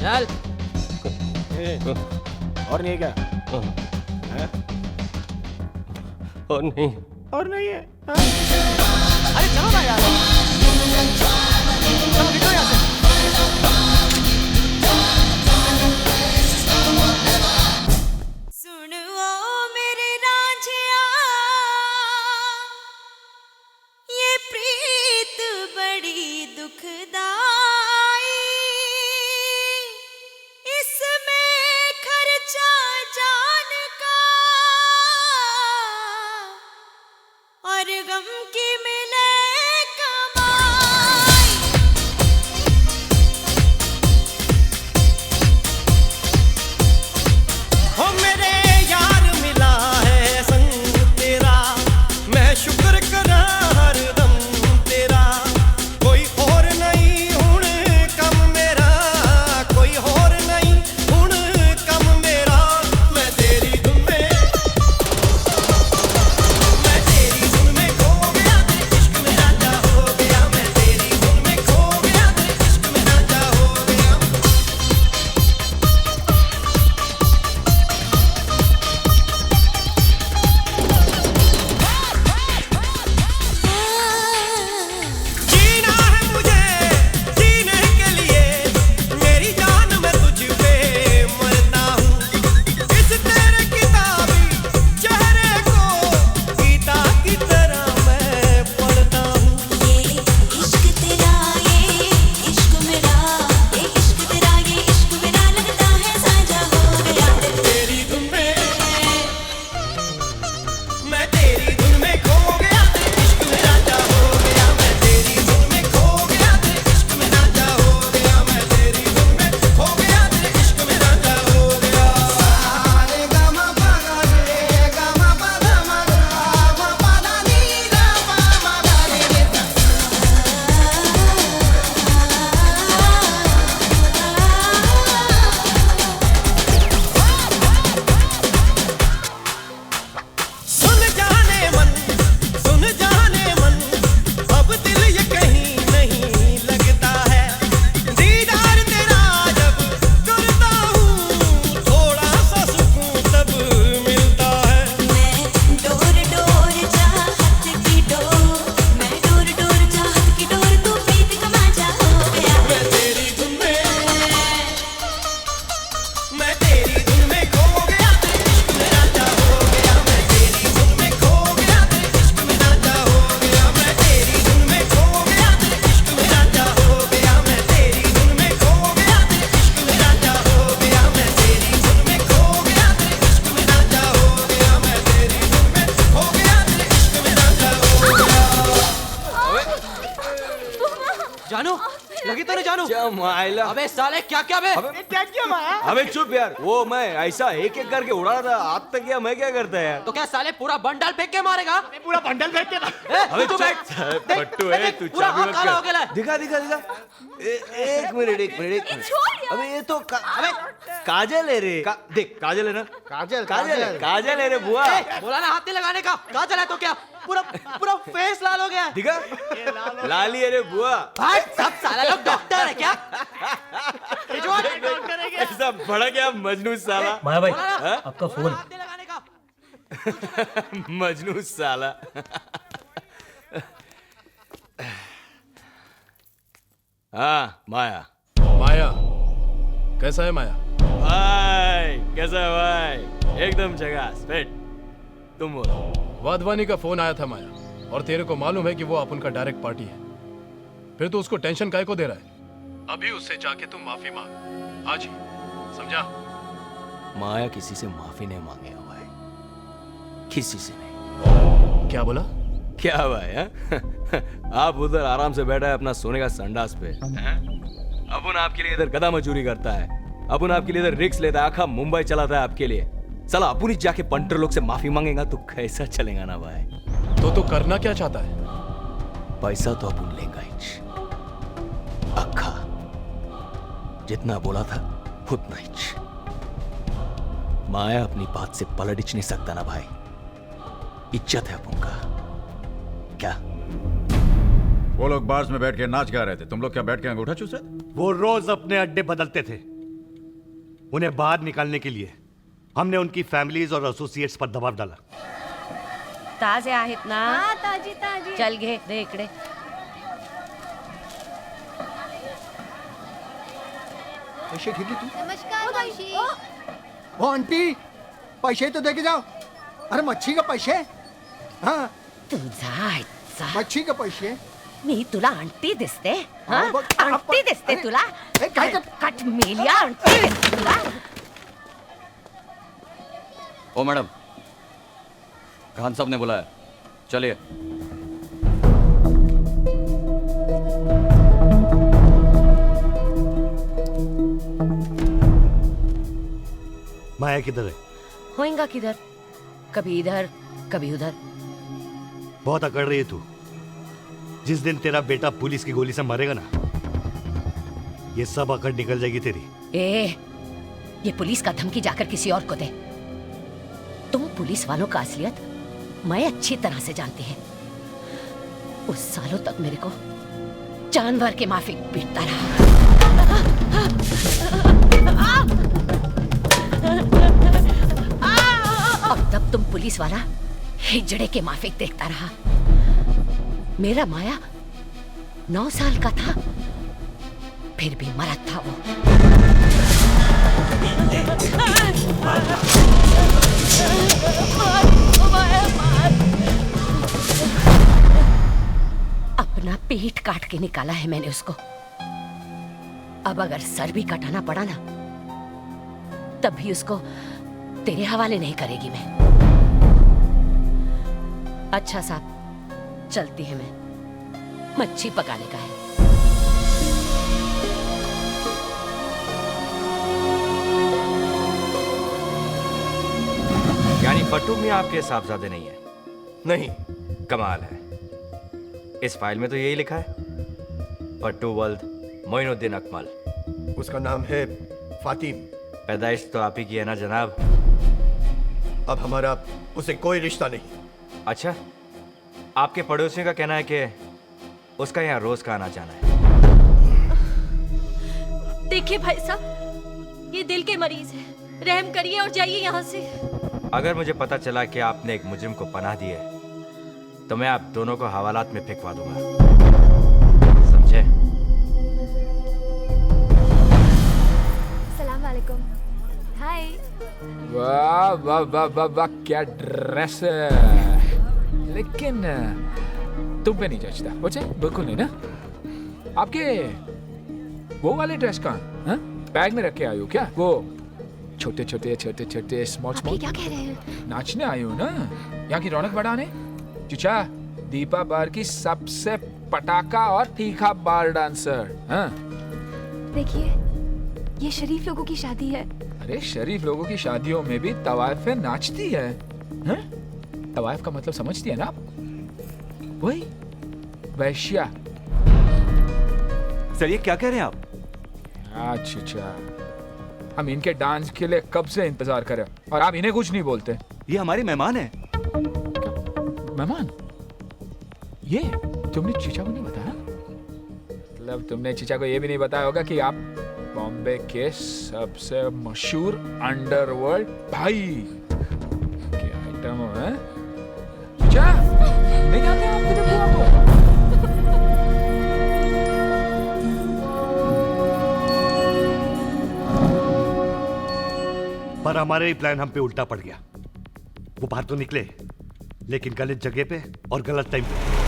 S12: चल।
S15: और नहीं है क्या? हैं?
S6: और नहीं।
S15: और नहीं है?
S6: अरे चलो ना यार, चलो निकलो यहाँ से।
S16: सुनो मेरे रांझिया, ये प्रीत बड़ी दुखदाई, इसमें खर्चा जान का और गम की मिले कमाई।
S13: हो मेरे यार मिला है संग तेरा, मैं शुक्र करा हरदम तेरा। कोई और नहीं हुण कम मेरा, कोई और नहीं हुण कम मेरा। मैं तेरी धुन में, मैं तेरी धुन में खो गया, तेरे इश्क में राजा हो गया। मैं तेरी धुन में खो गया, तेरे इश्क में राजा हो गया। जीना है मुझे जीने के लिए, मेरी जान मैं तुझ पे मरता हूँ। इस तेरे किताबी चेहरे को गीता की तरह मैं पढ़ता हूँ।
S16: ये इश्क तेरा, ये इश्क मेरा, ये इश्क तेरा, ये इश्क मेरा लगता है साझा हो गया।
S13: तेरी धुन में, मैं तेरी धुन में खो गया, तेरे इश्क में राजा हो गया। मैं तेरी धुन में खो गया, तेरे इश्क में राजा हो गया। मैं तेरी धुन में खो गया, तेरे इश्क में राजा हो गया। सारे गा मा पा गा रे गा मा पा धा मा गा मा पा धा नी धा पा मा गा रे रे सा। सुन जाने मन, सुन जाने मन, अब दिल ये कहीं नहीं लगता है। दीदार तेरा जब करता हूँ, थोड़ा सा सुकून तब मिलता है।
S16: मैं डोर डोर चाहत की डोर, मैं डोर डोर चाहत की डोर, तू प्रीत का मांझा हो गया।
S13: मैं तेरी धुन में, मैं तेरी धुन में खो गया, तेरे इश्क में राजा हो गया। मैं तेरी धुन में खो गया, तेरे इश्क में राजा हो गया। मैं तेरी धुन में खो गया, तेरे इश्क में राजा हो गया। मैं तेरी धुन में खो गया, तेरे इश्क में राजा हो गया। मैं तेरी धुन में खो गया, तेरे इश्क में राजा हो गया। मैं तेरी धुन में खो गया, तेरे इश्क में राजा हो गया।
S12: जानू, लगी तो नहीं जानू?
S6: माइला,
S12: अबे साले क्या क्या बे?
S15: क्या किया माया?
S6: अबे चुप यार, वो मैं ऐसा एक एक करके उड़ा रहा था, आज तक किया मैं क्या करता है यार?
S12: तो क्या साले पूरा बंडल फेंक के मारेगा?
S15: पूरा बंडल फेंक के
S6: अबे
S12: तू बैठ। देख,
S6: पट्टू है
S12: देख,
S6: तू,
S12: पूरा
S6: चाबी
S12: हाथ
S6: मत
S12: काला हो
S6: कर।
S12: गया है।
S6: दिखा दिखा दिखा। एक मिनट। अबे ये तो अबे काजल है रे। देख काजल है ना? काजल है रे बुआ।
S12: बोला ना हाथ नहीं लगाने का। कहाँ चला तो क्या? पूरा पूरा फेस लाल हो गया।
S6: दिखा? लाली है रे बुआ।
S12: भाई सब साला लोग डॉक्टर है क्या?
S6: ऐसा बड़ा क्या मजनू साला।
S12: माया भाई,
S6: हाँ?
S12: आपका फोन।
S6: मजनू साला। हाँ माया।
S5: माया कैसा है माया?
S6: भाई कैसा है भाई? एकदम झकास। फिट। तुम बोलो।
S5: वाधवानी का फोन आया था माया, और तेरे को मालूम है कि वो अपन का डायरेक्ट पार्टी है। फिर तो उसको टेंशन काहे को दे रहा है? अभी उससे जाके तुम माफी मांग, आज ही, समझा?
S6: माया किसी से माफी नहीं मांगेगा भाई, किसी से नहीं।
S5: क्या बोला?
S6: क्या भाई हा? आप उधर आराम से बैठा है अपना सोने का संडास पे, अपन आपके लिए इधर गधा मजूरी करता है, अपन आपके लिए इधर रिक्स लेता है, आखा मुंबई चलाता है आपके लिए। साला अपन ही जाके पंटर लोग से माफी मांगेगा तो कैसा चलेगा ना भाई?
S5: तो करना क्या चाहता है?
S6: पैसा तो अपन लेंगे ही, अखा
S15: जितना बोला था उतना ही। माया अपनी बात से पलट नहीं सकता ना भाई। इज्जत है अपन का। क्या
S3: वो लोग बार्स में बैठ के नाच गा रहे थे, तुम लोग क्या बैठ के अंगूठा चूस रहे थे?
S4: वो रोज अपने अड्डे बदलते थे। उन्हें बाहर निकालने के लिए हमने उनकी फैमिलीज और एसोसिएट्स पर दबाव डाला।
S14: ताजे आहेत ना?
S11: हाँ ताजी ताजी।
S14: चल घे दे इकडे।
S17: पैसे घेतले तू?
S11: नमस्कार मावशी।
S17: हो आंटी, पैसे तो दे के जाओ। अरे मच्छी का पैसे? हाँ
S14: तुझा
S17: मच्छी का पैसे?
S14: मी तुला आंटी दिसते? हाँ?
S17: हाँ, बघ,
S14: आंटी दिसते
S17: अरे,
S14: तुला?
S17: ए, काय कर-
S14: कट मेलिया आंटी दिसते तुला?
S15: ओ मैडम, खान साहब ने बुलाया, चलिए।
S4: माया किधर है?
S14: होएगा किधर? कभी इधर कभी उधर।
S4: बहुत अकड़ रही है तू। जिस दिन तेरा बेटा पुलिस की गोली से मरेगा ना, ये सब अकड़ निकल जाएगी तेरी।
S14: ए, ये पुलिस का धमकी जाकर किसी और को दे। तुम पुलिस वालों का असलियत मैं अच्छी तरह से जानती है। उस सालों तक मेरे को जानवर के माफिक पीटता रहा। अब तब तुम पुलिस वाला हिजड़े के माफिक देखता रहा। मेरा माया 9 साल का था, फिर भी मरद था वो। अपना पीठ काट के निकाला है मैंने उसको। अब अगर सर भी कटाना पड़ा ना, तब भी उसको तेरे हवाले नहीं करेगी मैं। अच्छा साहब, चलती है मैं, मच्छी पकाने का है।
S10: यानी पट्टू में आपके साहबजादे नहीं है?
S5: नहीं।
S10: कमाल है। इस फाइल में तो यही लिखा है, पट्टू वल्द मोइनुद्दीन अकमल।
S5: उसका नाम है फातिम।
S10: पैदाइश तो आप ही की है ना जनाब?
S5: अब हमारा उसे कोई रिश्ता नहीं।
S10: अच्छा, आपके पड़ोसियों का कहना है कि उसका यहाँ रोज का आना जाना है।
S18: देखिए भाई साहब, ये दिल के मरीज है, रहम करिए और जाइए यहाँ से।
S10: अगर मुझे पता चला कि आपने एक मुजरिम को पनाह दी है, तो मैं आप दोनों को हवालात में फेंकवा दूंगा, समझे?
S11: सलाम वालेकुम। हाय।
S9: वाह वाह वाह वाह वाह, क्या ड्रेस है। लेकिन तुम पे नहीं जचता। मुझे बिल्कुल नहीं ना। आपके वो वाले ड्रेस कहाँ? हाँ? बैग में रख के आई हो क्या? वो छोटे छोटे छोटे छोटे स्मॉल स्मॉल।
S1: क्या कह रहे हैं?
S9: नाचने आई हो ना, यहाँ की रौनक बढ़ाने। चुचा, दीपा बार की सबसे पटाखा और तीखा बार डांसर। हाँ?
S1: देखिए, ये शरीफ लोगों की शादी है।
S9: अरे शरीफ लोगों की शादियों में भी तवाइफें नाचती है। हाँ? तवाइफ का मतलब समझती है ना आप? वही वैश्या।
S15: सर ये क्या कह रहे हैं आप?
S9: अच्छा, हम इनके डांस के लिए कब से इंतजार करें और आप इन्हें कुछ नहीं बोलते।
S15: ये हमारी मेहमान है।
S9: मेहमान? ये तुमने चीचा को नहीं बताया? मतलब तुमने चीचा को ये भी नहीं बताया होगा कि आप बॉम्बे के सबसे मशहूर अंडरवर्ल्ड भाई के आइटम हो, हैं? चीचा, नहीं जानते आप मेरे बुआ को?
S4: पर हमारे ही प्लान हम पे उल्टा पड़ गया। वो बाहर तो निकले, लेकिन गलत जगह पे और गलत टाइम पे।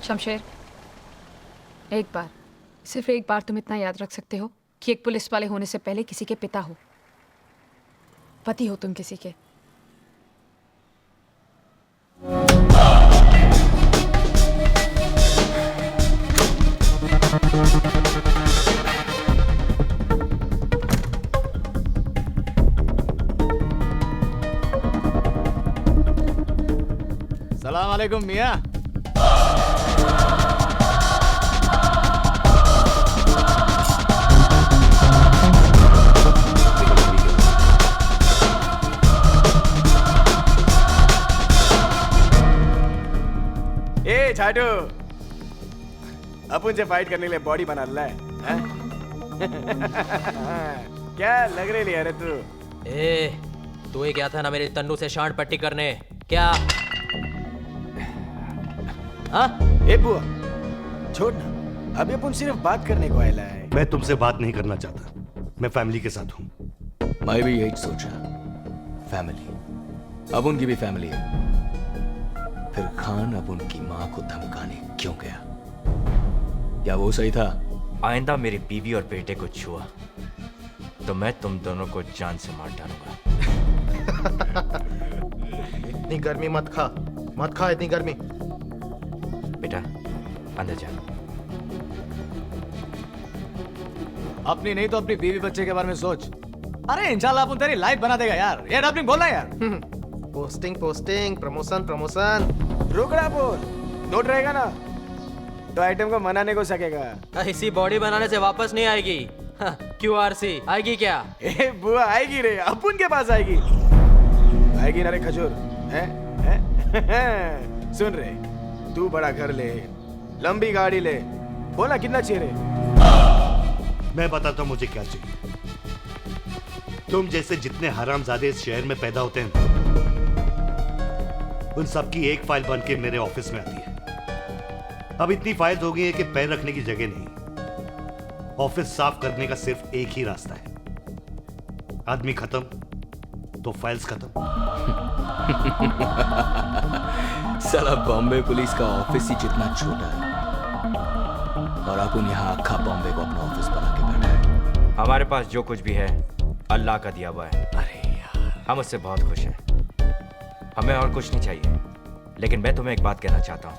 S7: शमशेर, एक बार, सिर्फ एक बार तुम इतना याद रख सकते हो कि एक पुलिस वाले होने से पहले किसी के पिता हो, पति हो तुम किसी के।
S15: सलाम वालेकुम मियाँ।
S19: छाटू अपन से फाइट करने के लिए बॉडी बना ला है हैं? क्या लग रही है रे तू?
S12: ए, तू ही गया था ना मेरे तन्नू से शांड पट्टी करने, क्या?
S19: हाँ? ए बुआ, छोड़ ना, अभी अपन सिर्फ बात करने को आया है।
S4: मैं तुमसे बात नहीं करना चाहता, मैं फैमिली के साथ हूँ।
S6: मैं भी यही सोचा, फैमिली, अब उनकी भी फैमिली है। फिर खान अब उनकी माँ को धमकाने क्यों गया? क्या वो सही था?
S10: आइंदा मेरी बीवी और बेटे को छुआ तो मैं तुम दोनों को जान से मार डालूंगा।
S20: इतनी गर्मी मत खा इतनी गर्मी।
S10: बेटा अंदर जा।
S15: अपनी नहीं तो अपनी बीवी बच्चे के बारे में सोच। अरे इंशाल्लाह अपन तेरी लाइफ बना देगा यार। ये डबलिंग बोलना यार।
S20: Posting promotion.
S19: रुकड़ा बोल, नोट रहेगा ना तो आइटम को मनाने को सकेगा।
S12: इसी बॉडी बनाने से वापस नहीं आएगी। QRC आएगी क्या?
S19: ए बुआ आएगी रे, अपन के पास आएगी ना रे खजूर हैं? सुन रे, तू बड़ा घर ले, लंबी गाड़ी ले, बोला कितना चाहिए रे?
S4: मैं बताता हूं मुझे क्या चाहिए। तुम जैसे जितने हरामजादे इस शहर में पैदा होते हैं उन सबकी एक फाइल बन के मेरे ऑफिस में आती है। अब इतनी फाइल्स हो गई है कि पैर रखने की जगह नहीं। ऑफिस साफ करने का सिर्फ एक ही रास्ता है, आदमी खत्म तो फाइल्स खत्म।
S6: साला बॉम्बे पुलिस का ऑफिस ही जितना छोटा है और अपन यहाँ अक्खा बॉम्बे को अपना ऑफिस बना के बैठा है।
S10: हमारे पास जो कुछ भी है अल्लाह का दिया हुआ है।
S6: अरे यार,
S10: हम उससे बहुत खुश हैं। हमें और कुछ नहीं चाहिए। लेकिन मैं तुम्हें एक बात कहना चाहता हूँ,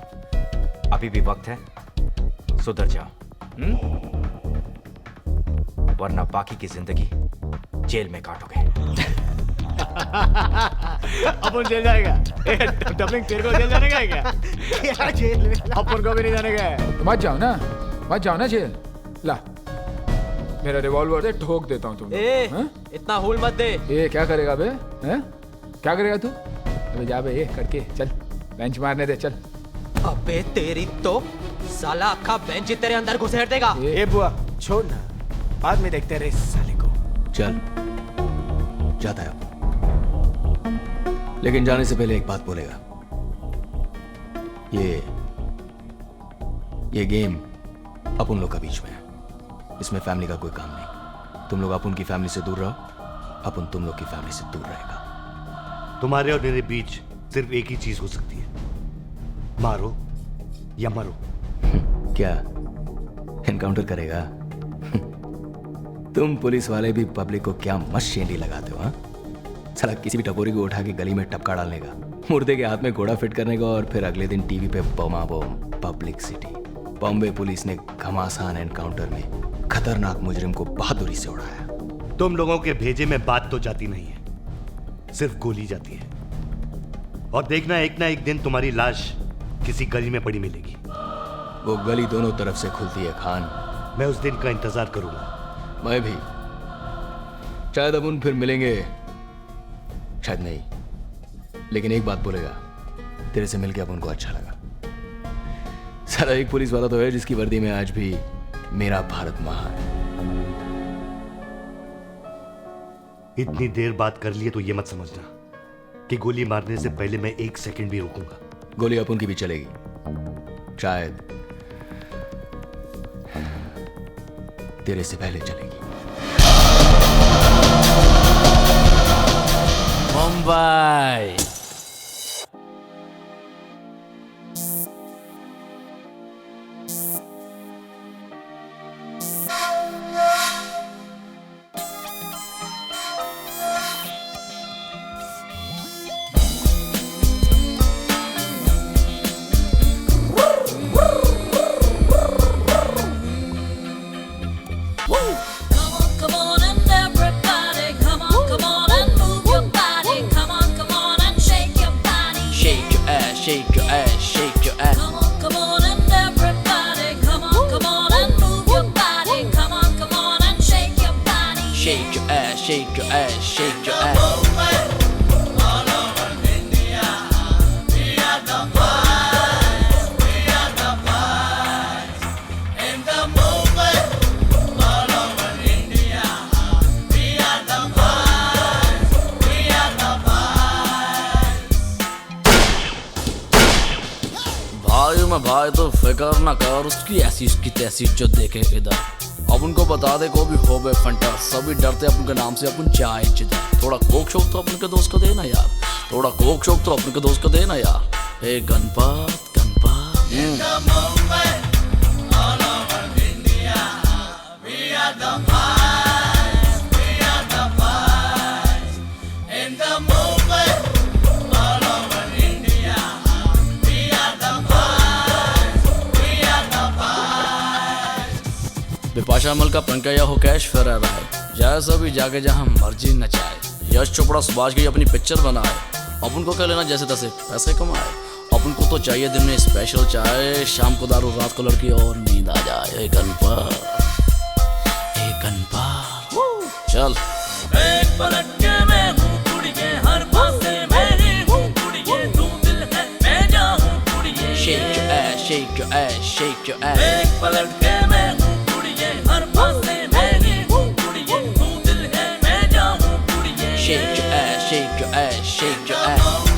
S10: अभी भी वक्त है, सुधर जाओ, वरना बाकी की जिंदगी जेल में काटोगे।
S15: अपन जेल जाएगा? डबलिंग तेरे को जेल जाने का है क्या? जेल में अपन को भी नहीं जाने का है।
S9: मत जाओ ना जेल। ला मेरा रिवॉल्वर से ठोक देता हूँ तुम।
S12: इतना हुल मत दे।
S9: ए क्या करेगा बे? हैं? क्या करेगा तू? अबे जा बे, करके चल, बेंच मारने दे, चल।
S12: अबे तेरी तो साला अक्खा बेंच तेरे अंदर घुसेड़ देगा।
S19: ए बुआ छोड़ ना, बाद में देखते रहे साले को।
S6: चल जाता है अब, लेकिन जाने से पहले एक बात बोलेगा। ये गेम अपन लोग का बीच में है, इसमें फैमिली का कोई काम नहीं। तुम लोग अपन की फैमिली से दूर रहो, अपन तुम लोग की फैमिली से दूर रहेगा।
S4: तुम्हारे और मेरे बीच सिर्फ एक ही चीज हो सकती है, मारो या मरो।
S6: क्या एनकाउंटर करेगा? तुम पुलिस वाले भी पब्लिक को क्या मस्त शेंडी लगाते हो? हाँ, साला किसी भी टपोरी को उठा के गली में टपका डालने का, मुर्दे के हाथ में घोड़ा फिट करने का और फिर अगले दिन टीवी पे बमा बम पब्लिसिटी। बॉम्बे पुलिस ने घमासान एनकाउंटर में खतरनाक मुजरिम को बहादुरी से उड़ाया।
S4: तुम लोगों के भेजे में बात तो जाती नहीं है, सिर्फ गोली जाती है। और देखना एक ना एक दिन तुम्हारी लाश किसी गली में पड़ी मिलेगी।
S6: वो गली दोनों तरफ से खुलती है खान।
S4: मैं उस दिन का इंतजार करूंगा।
S6: मैं भी। शायद अब उन फिर मिलेंगे, शायद नहीं, लेकिन एक बात बोलेगा, तेरे से मिलके अब उनको अच्छा लगा। सारा एक पुलिस वाला तो है जिसकी वर्दी में आज भी मेरा भारत महान है।
S4: इतनी देर बात कर लिए तो ये मत समझना कि गोली मारने से पहले मैं एक सेकंड भी रुकूंगा।
S6: गोली अपन की भी चलेगी, शायद तेरे से पहले चलेगी।
S12: Mumbai
S16: Come on and everybody, come on and move your body. Come on and shake your body.
S12: Shake your ass, shake your ass, shake your ass.
S16: Come on and everybody, come on and move your body. Come on and shake your body.
S12: Shake your ass, shake your ass, shake your ass.
S16: All over India, we are the boys. We
S21: में भाई तो फिकर ना कर, उसकी ऐसी उसकी तैसी जो देखे इधर। अब उनको बता दे को भी हो बे फंटा, सभी डरते अपन के नाम से अपन चाय जिधर। थोड़ा कोक शोक तो अपन के दोस्त को देना यार, थोड़ा कोक शोक तो अपन के दोस्त को देना यार। हे गणपत बिपाशा मल का पंकया हो कैश फेरा रहा है, जाए सभी जाके जहाँ मर्जी नचाए। यश चोपड़ा सुभाष की अपनी पिक्चर बनाए, अपन को क्या लेना जैसे तैसे पैसे कमाए। अपन को तो चाहिए दिन में स्पेशल चाय, शाम को दारू रात को लड़की और नींद आ जाए। गणपत चल
S13: एक पलट के मैं हूँ कुड़िए, हर पासे मेरी हूँ कुड़िए, तू दिल है मैं जाऊँ कुड़िए।
S21: Shake your ass, shake your ass, shake your ass।
S13: एक पलट के मैं हूँ कुड़िए, हर पासे मेरी हूँ कुड़िए, तू दिल है मैं जाऊँ कुड़िए।
S21: Shake your ass, shake your ass, shake your ass।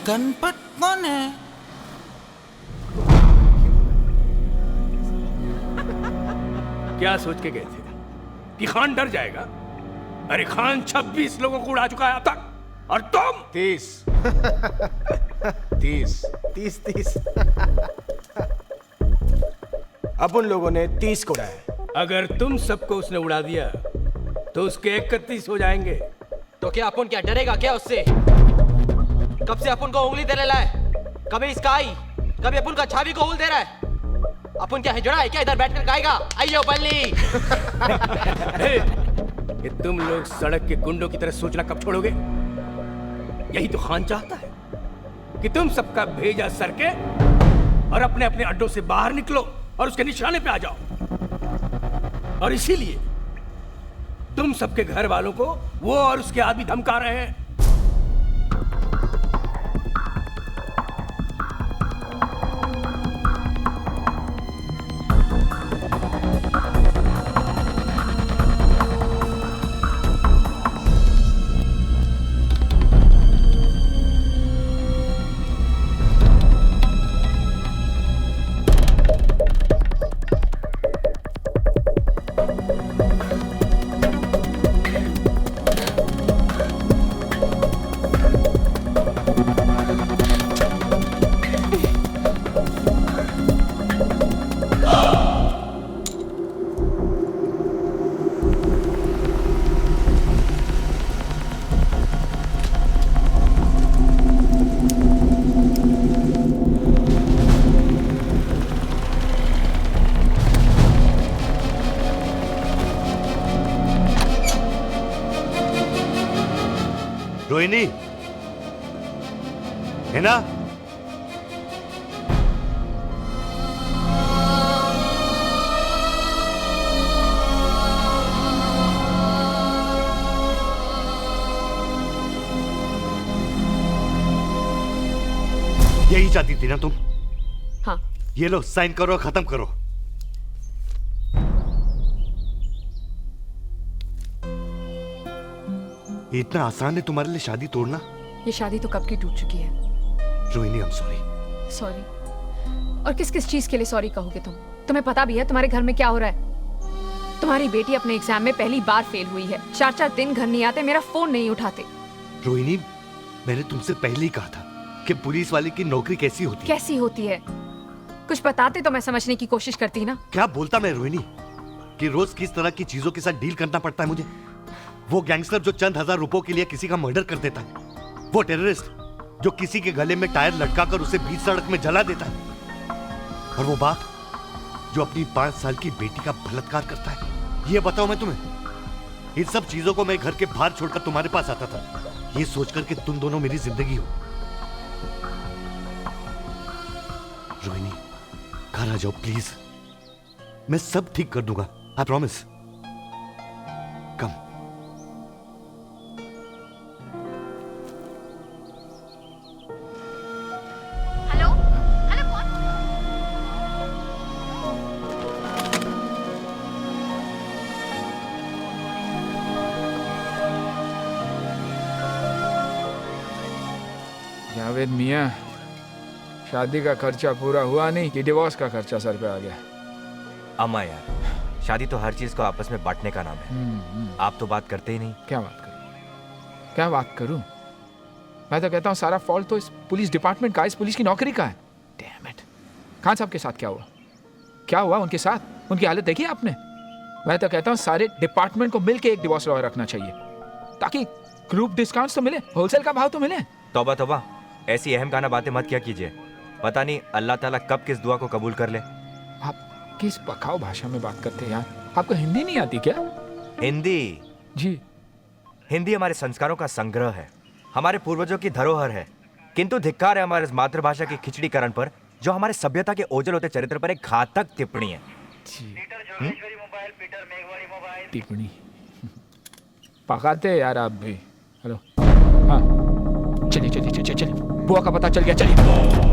S13: Ganpat कौन है?
S2: क्या सोच के गए थे कि खान डर जाएगा? अरे खान 26 लोगों को उड़ा चुका है अब तक, और तुम
S19: 30 अपन लोगों ने 30 को उड़ाया।
S2: अगर तुम सबको उसने उड़ा दिया तो उसके 31 हो जाएंगे।
S12: तो क्या अपन क्या डरेगा क्या उससे? कब से अपन को उंगली दे रहा है, कभी इसका आई, कभी अपन का छावी को उल दे रहा है। अपन क्या है जुड़ा है क्या इधर बैठकर गाएगा? आइयो बल्ली।
S2: ये तुम लोग सड़क के गुंडों की तरह सोचना कब छोड़ोगे? यही तो खान चाहता है कि तुम सबका भेजा सरके और अपने अपने अड्डों से बाहर निकलो और उसके निशाने पे आ जाओ। और इसीलिए तुम सबके घर वालों को वो और उसके आदमी धमका रहे हैं।
S4: रोहिणी है ना? यही चाहती थी ना तुम?
S7: हाँ।
S4: ये लो साइन करो, खत्म करो। इतना आसान है तुम्हारे लिए शादी तोड़ना?
S7: ये शादी तो कब की टूट चुकी है।
S4: Rohini I am sorry.
S7: Sorry? और किस किस चीज के लिए सॉरी कहोगे तुम? तुम्हें पता भी है तुम्हारे घर में क्या हो रहा है? तुम्हारी बेटी अपने एग्जाम में पहली बार फेल हुई है, 4-4 दिन घर नहीं आते, मेरा फोन नहीं उठाते।
S4: रोहिणी, मैंने तुमसे पहले ही कहा था कि पुलिस वाले की नौकरी कैसी होती है।
S7: कैसी होती है? कुछ बताते तो मैं समझने की कोशिश करती ना।
S4: क्या बोलता मैं रोहिणी कि रोज किस तरह की चीजों के साथ डील करना पड़ता है मुझे। वो गैंगस्टर जो चंद हजार रुपयों के लिए किसी का मर्डर कर देता है, वो टेररिस्ट जो किसी के गले में टायर लटका कर उसे बीच सड़क में जला देता है, और वो बाप जो अपनी 5 साल की बेटी का बलात्कार करता है? ये बताओ मैं तुम्हें। इन सब चीजों को मैं घर के बाहर छोड़कर तुम्हारे पास आता था, ये सोचकर कि तुम दोनों मेरी जिंदगी हो। रोहिणी, घर आ जाओ प्लीज, मैं सब ठीक कर दूंगा, I promise. Come.
S1: Hello hello कौन?
S9: जावेद मियाँ, शादी का खर्चा पूरा हुआ नहीं कि डिवोर्स का खर्चा सर पे आ गया?
S10: अम्मा यार, शादी तो हर चीज को आपस में बांटने का नाम है। आप तो बात करते ही नहीं।
S9: क्या बात करूं? क्या बात करूं? मैं तो कहता हूं सारा फॉल्ट तो इस पुलिस डिपार्टमेंट का, इस पुलिस की नौकरी का है। Damn it. खान साहब के साथ क्या हुआ? क्या हुआ उनके साथ? उनकी हालत देखी आपने? मैं तो कहता हूं सारे डिपार्टमेंट को मिलकर एक डिवोर्स लॉयर रखना चाहिए, ताकि ग्रुप डिस्काउंट्स तो मिले, होलसेल का भाव तो मिले।
S10: तौबा तौबा, ऐसी अहम काना बातें मत क्या कीजिए। पता नहीं अल्लाह ताला कब किस दुआ को कबूल कर ले।
S9: आप किस पकाऊ भाषा में बात करते हैं यार? आपको हिंदी नहीं आती क्या?
S10: हिंदी?
S9: जी।
S10: हिंदी हमारे संस्कारों का संग्रह है, हमारे पूर्वजों की धरोहर है। किंतु धिक्कार है हमारे मातृभाषा की खिचड़ीकरण पर, जो हमारे सभ्यता के ओझल होते चरित्र पर एक घातक टिप्पणी है।
S9: टिप्पणी पकाते यार आप भी। हेलो, हाँ चलिए चलिए चलिए चलिए, बुआ का पता चल गया, चलिए।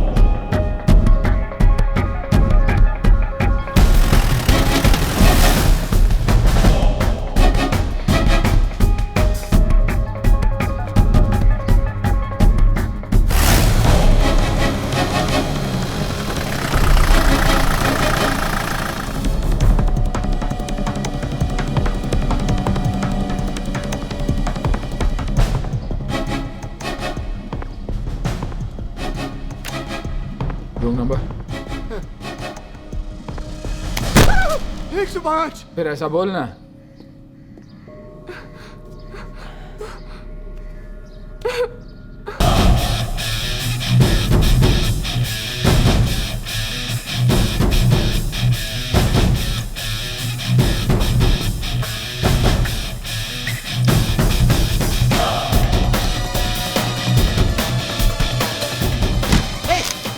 S9: Room number
S17: 105।
S9: फिर ऐसा बोलना।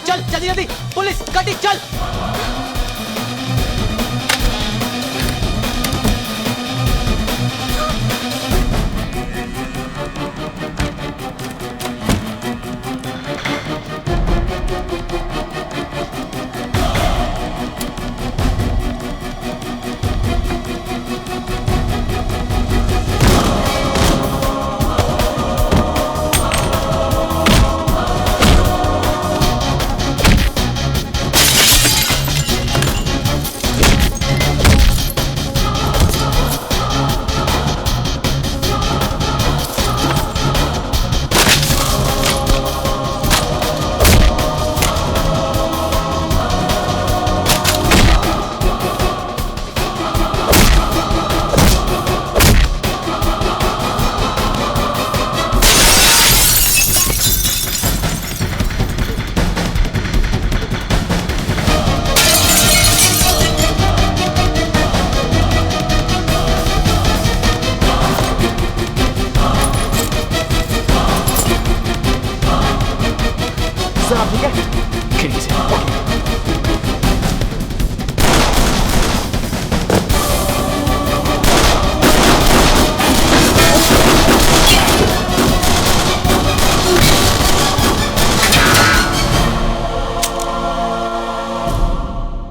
S12: चल जल्दी जल्दी, पुलिस गाड़ी चल।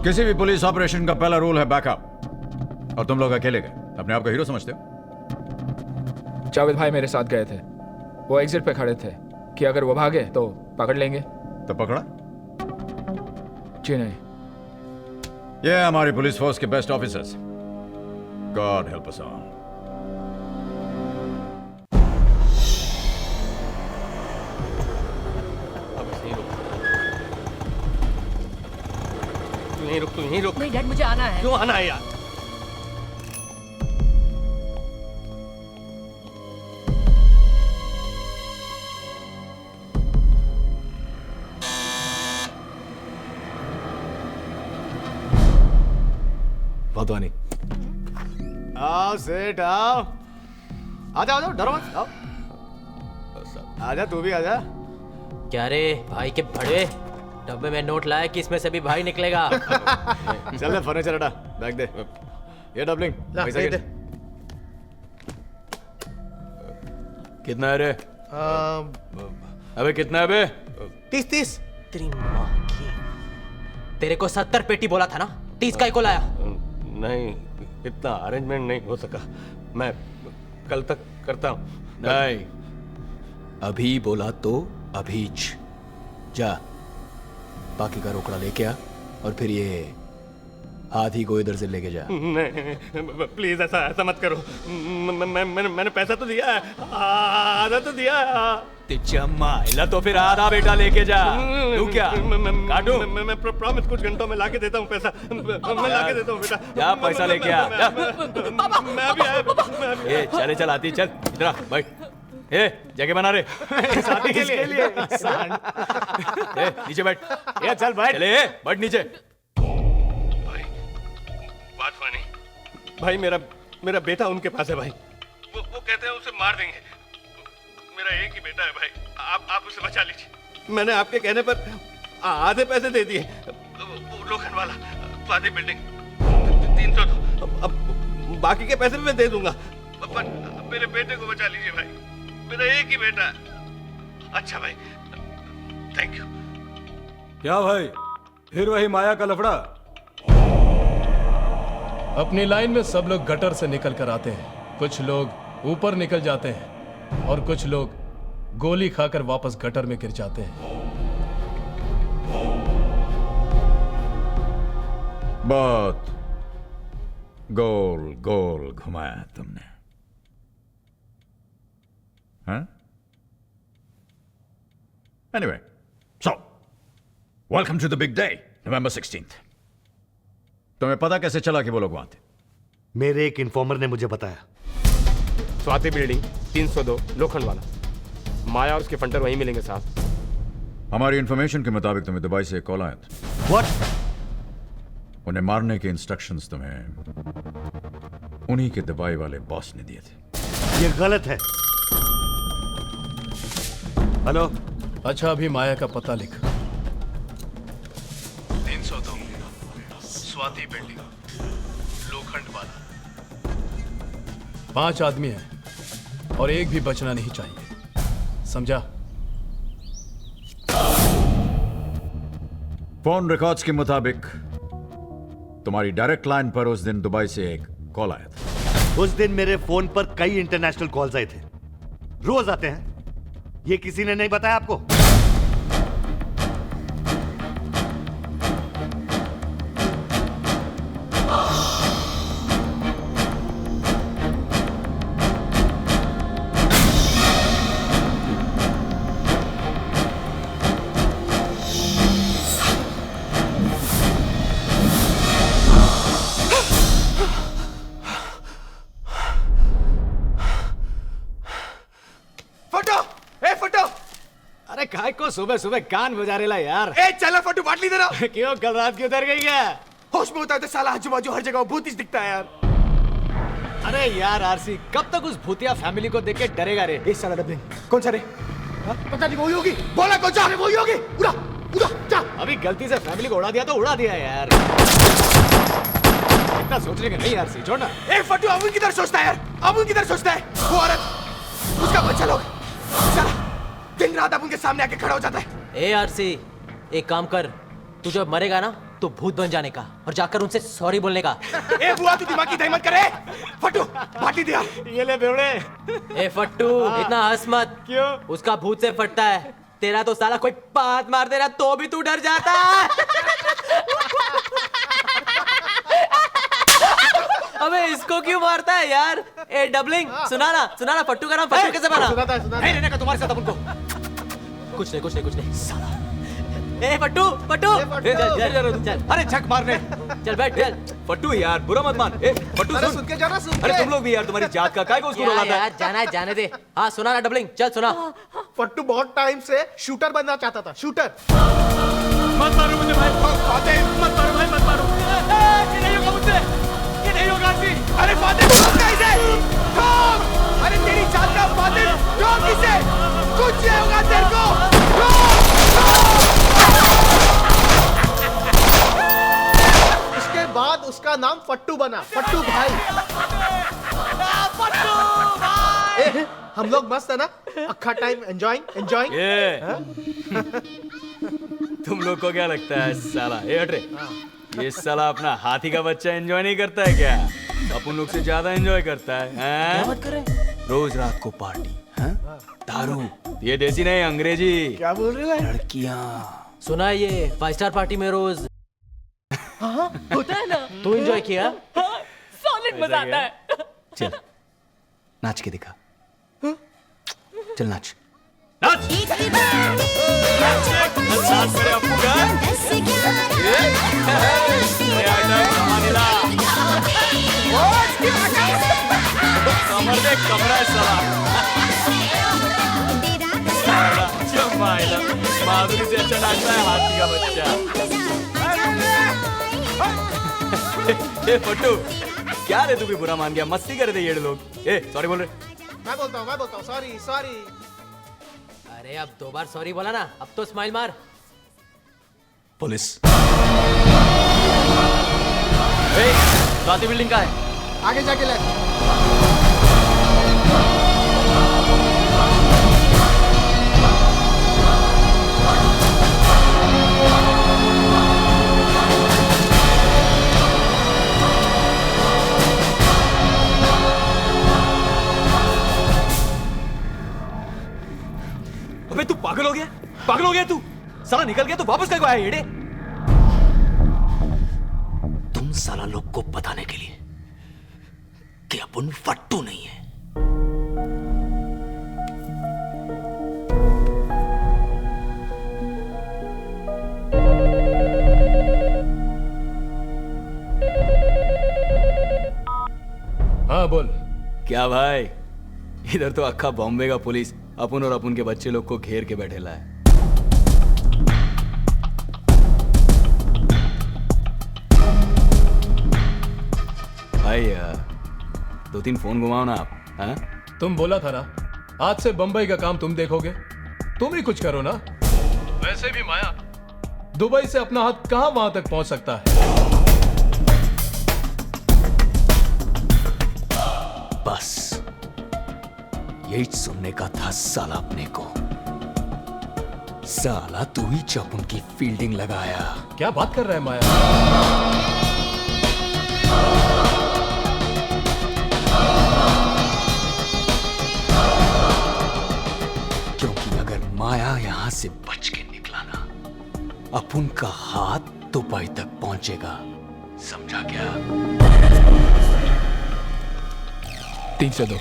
S3: किसी भी पुलिस ऑपरेशन का पहला रूल है बैकअप, और तुम लोग अकेले गए, अपने आप को हीरो समझते हो?
S9: जावेद भाई मेरे साथ गए थे, वो एग्जिट पे खड़े थे कि अगर वो भागे तो पकड़ लेंगे।
S3: तो पकड़ा?
S9: जी नहीं।
S3: ये है हमारी पुलिस फोर्स के best officers. God help us all.
S12: तू यहीं रुक।
S18: नहीं डैड, मुझे आना है।
S12: क्यों आना है यार?
S15: भगवानी। आओ सेठ आओ, आजा आजा, डरो मत, आओ आजा, तू भी आजा।
S12: क्या रे भाई के बड़े डब्बे में नोट लाया कि इसमें से भी भाई निकलेगा।
S15: चल फर्नीचर हटा, बैग दे, ये डबलिंग पैसा
S20: दे।
S15: कितना है रे? अबे कितना है बे?
S20: 30
S12: तेरी माँ की, तेरे को 70 पेटी बोला था ना, 30 का ही को लाया?
S8: नहीं, इतना अरेंजमेंट नहीं हो सका, मैं कल तक करता हूँ।
S15: नहीं, अभी बोला तो अभीच जा, बाकी का रोकड़ा लेके आ और फिर ये हाथी को इधर से लेके जा।
S8: नहीं प्लीज ऐसा मत करो, मैंने पैसा तो दिया है, आधा तो दिया है।
S15: माइला तो फिर आधा बेटा लेके जा। तू क्या काटू?
S8: मैं प्रॉमिस कुछ घंटों में लाके देता हूँ पैसा, मैं लाके देता हूँ बेटा।
S15: जा पैसा लेके आ।
S8: मैं भी आया।
S15: ए चले चल आती, चल इधर आ, बैठ। ए जगह बना रे साथी के लिए। ए नीचे बैठ। ए चल बैठ। चले बैठ नीचे।
S8: बात मानी भाई, मेरा बेटा उनके पास है भाई, वो कहते हैं उसे मार देंगे। मेरा एक ही बेटा है भाई, आप उसे बचा लीजिए। मैंने आपके कहने पर आधे पैसे दे दिए, वो लोखंड वाला स्वाति बिल्डिंग 300 तो, अब बाकी के पैसे भी मैं दे दूंगा, पर मेरे बेटे को बचा लीजिए भाई, मेरा एक ही बेटा है। अच्छा भाई, थैंक यू।
S22: क्या भाई, फिर वही माया का लफड़ा?
S5: अपनी लाइन में सब लोग गटर से निकल कर आते हैं, कुछ लोग ऊपर निकल जाते हैं और कुछ लोग गोली खाकर वापस गटर में गिर जाते हैं।
S3: बहुत गोल गोल घुमाया तुमने, हाँ? Anyway, so welcome to the big day, November 16th. तुम्हें पता कैसे चला कि वो लोग वहां थे?
S4: मेरे एक इन्फॉर्मर ने मुझे बताया।
S8: स्वाति बिल्डिंग 302 लोखंड वाला, माया और उसके फंटर वहीं मिलेंगे साहब।
S3: हमारी इंफॉर्मेशन के मुताबिक तुम्हें दुबई से एक कॉल आया था।
S4: What?
S3: उन्हें मारने के इंस्ट्रक्शंस तुम्हें उन्हीं के दुबई वाले बॉस ने दिए थे।
S4: ये गलत है। हेलो।
S5: अच्छा अभी माया का पता लिख। 302 स्वाति बिल्डिंग लोखंड वाला। 5 आदमी हैं और एक भी बचना नहीं चाहिए, समझा?
S3: फोन रिकॉर्ड्स के मुताबिक तुम्हारी डायरेक्ट लाइन पर उस दिन दुबई से एक कॉल आया था।
S4: उस दिन मेरे फोन पर कई इंटरनेशनल कॉल्स आए थे, रोज आते हैं। ये किसी ने नहीं बताया आपको?
S15: काय को सुबह सुबह कान बजा रेला यार।
S19: ए चला फटू बाटली दे रहा।
S15: क्यों कल रात की उतर गई क्या?
S19: होश में होता है तो साला आजू बाजू हर जगह भूत ही दिखता है यार।
S15: अरे यार आरसी, कब तक उस भूतिया फैमिली को देख के डरेगा रे?
S19: इस साला डबलिंग कौन सा रे? पता नहीं, वही होगी। बोला कौन सा रे? वही होगी। उड़ा उड़ा जा।
S15: अभी गलती से फैमिली को उड़ा दिया तो उड़ा दिया यार। इतना सोचने का नहीं आरसी, छोड़ना।
S19: ए फटू अमुन किधर सोचता है यार? अमुन किधर सोचता है? वो औरत, उसका बच्चा लोग, साला दिन रात अपन के सामने आके खड़ा हो जाता है।
S12: ए आरसी, एक काम कर, तू जब मरेगा ना तो भूत बन जाने का और जाकर उनसे सॉरी बोलने का।
S19: ए बुआ, तू दिमाग की दही मत करे। फट्टू बाटी दिया।
S15: ये ले बेवड़े।
S12: ए फट्टू, इतना हंस मत।
S15: क्यों?
S12: उसका भूत से फटता है, तेरा तो साला कोई बात मार दे रहा तो भी तू डर जाता है। अबे इसको क्यों मारता है यार? ए डबलिंग, सुना ना फट्टू का नाम फट्टू कैसे बना?
S15: नहीं रहने का तुम्हारे साथ अपन को।
S12: कुछ नहीं साला। ए फट्टू चल।
S15: अरे झक मारने।
S12: चल बैठ, चल।
S10: फट्टू यार बुरा मत मान। ए फट्टू सुन के जाना, सुन। अरे तुम लोग भी यार, तुम्हारी जात का काय को उसको रुलाता है?
S12: यार जाना है, जाने दे। हाँ सुना ना डबलिंग, चल सुना।
S20: फट्टू बहुत टाइम से शूटर बनना चाहता था, शूटर।
S19: मत मारो मुझे भाई, मत मारो भाई, मत मारो। नहीं होगा मुझसे। अरे फातिल रोक इसे, रोक! अरे तेरी जान का फातिल, रोक इसे! कुछ नहीं होगा तेरे को, रोक!
S20: इसके बाद उसका नाम फट्टू बना, फट्टू भाई।
S19: फट्टू भाई!
S20: हम लोग मस्त है ना? अक्खा टाइम एंजॉयिंग एंजॉयिंग।
S10: तुम लोग को क्या लगता है साला? हट रे, ये साला अपना हाथी का बच्चा एंजॉय नहीं करता है क्या? अपन लोग से ज्यादा एंजॉय करता है। क्या बात कर रहे? रोज रात को पार्टी, दारू, ये देसी नहीं अंग्रेजी।
S20: क्या बोल रहे हैं?
S10: लड़कियां।
S12: सुना है ये 5 स्टार पार्टी में रोज
S18: होता है ना?
S12: तू एंजॉय किया?
S18: सॉलिड मजा आता है।
S15: चल नाच के दिखा, चल नाच।
S10: कमर देख, कमरा है साला। माधुरी से अच्छा नाचता है हाथी का बच्चा। ए फट्टू, क्या रे तू भी बुरा मान गया? मस्ती कर रहे थे ये लोग। ए सॉरी बोल रहे।
S20: मैं बोलता हूँ, सॉरी सॉरी।
S12: अरे अब 2 बार सॉरी बोला ना, अब तो स्माइल मार।
S15: पुलिस।
S12: चौथी बिल्डिंग का है,
S17: आगे जाके ले।
S6: अबे तू पागल हो गया? पागल हो गया तू? साला निकल गया तो वापस कब आया येड़े? तुम साला लोग को बताने के लिए कि अपन फट्टू नहीं है।
S5: हाँ बोल।
S10: क्या भाई, इधर तो अक्खा बॉम्बे का पुलिस अपन और अपन के बच्चे लोग को घेर के बैठेला है। भाई 2-3 फोन घुमाओ ना आप। हाँ?
S5: तुम बोला था ना, आज से बंबई का काम तुम देखोगे, तुम ही कुछ करो ना। वैसे भी माया, दुबई से अपना हाथ कहां वहां तक पहुंच सकता है?
S15: बस यही सुनने का था साला अपने को। साला तू ही जब उनकी फील्डिंग लगाया।
S5: क्या बात कर रहा है माया?
S15: क्योंकि अगर माया यहां से बच के निकला ना, अपुन का हाथ दुबई तक पहुंचेगा। समझा क्या?
S9: 3 से 2।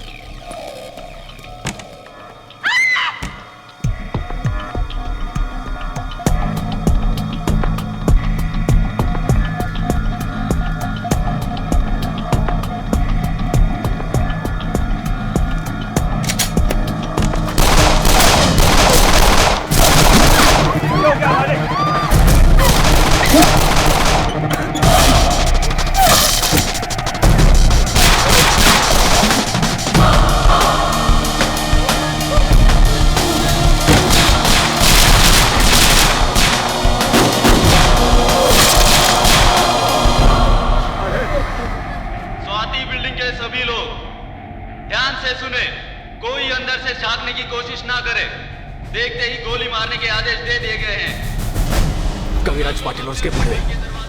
S15: कविराज पाटिल और उसके बड़े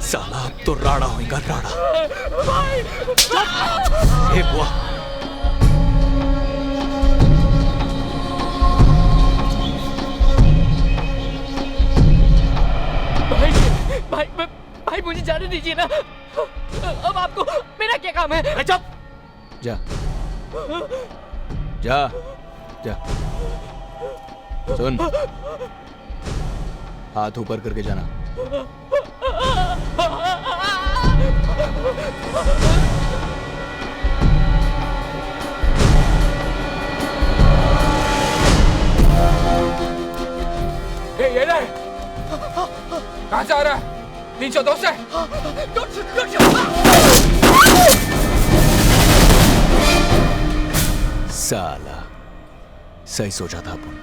S15: साला अब तो राड़ा होएगा राड़ा। हे बुआ,
S18: भाई मुझे जाने दीजिए ना। अब आपको मेरा क्या काम है?
S15: चुप। जा जा जा। सुन, हाथ ऊपर करके जाना।
S9: ये ले, कहां से आ रहा है? 302 से।
S15: साला सही सोचा था अपन।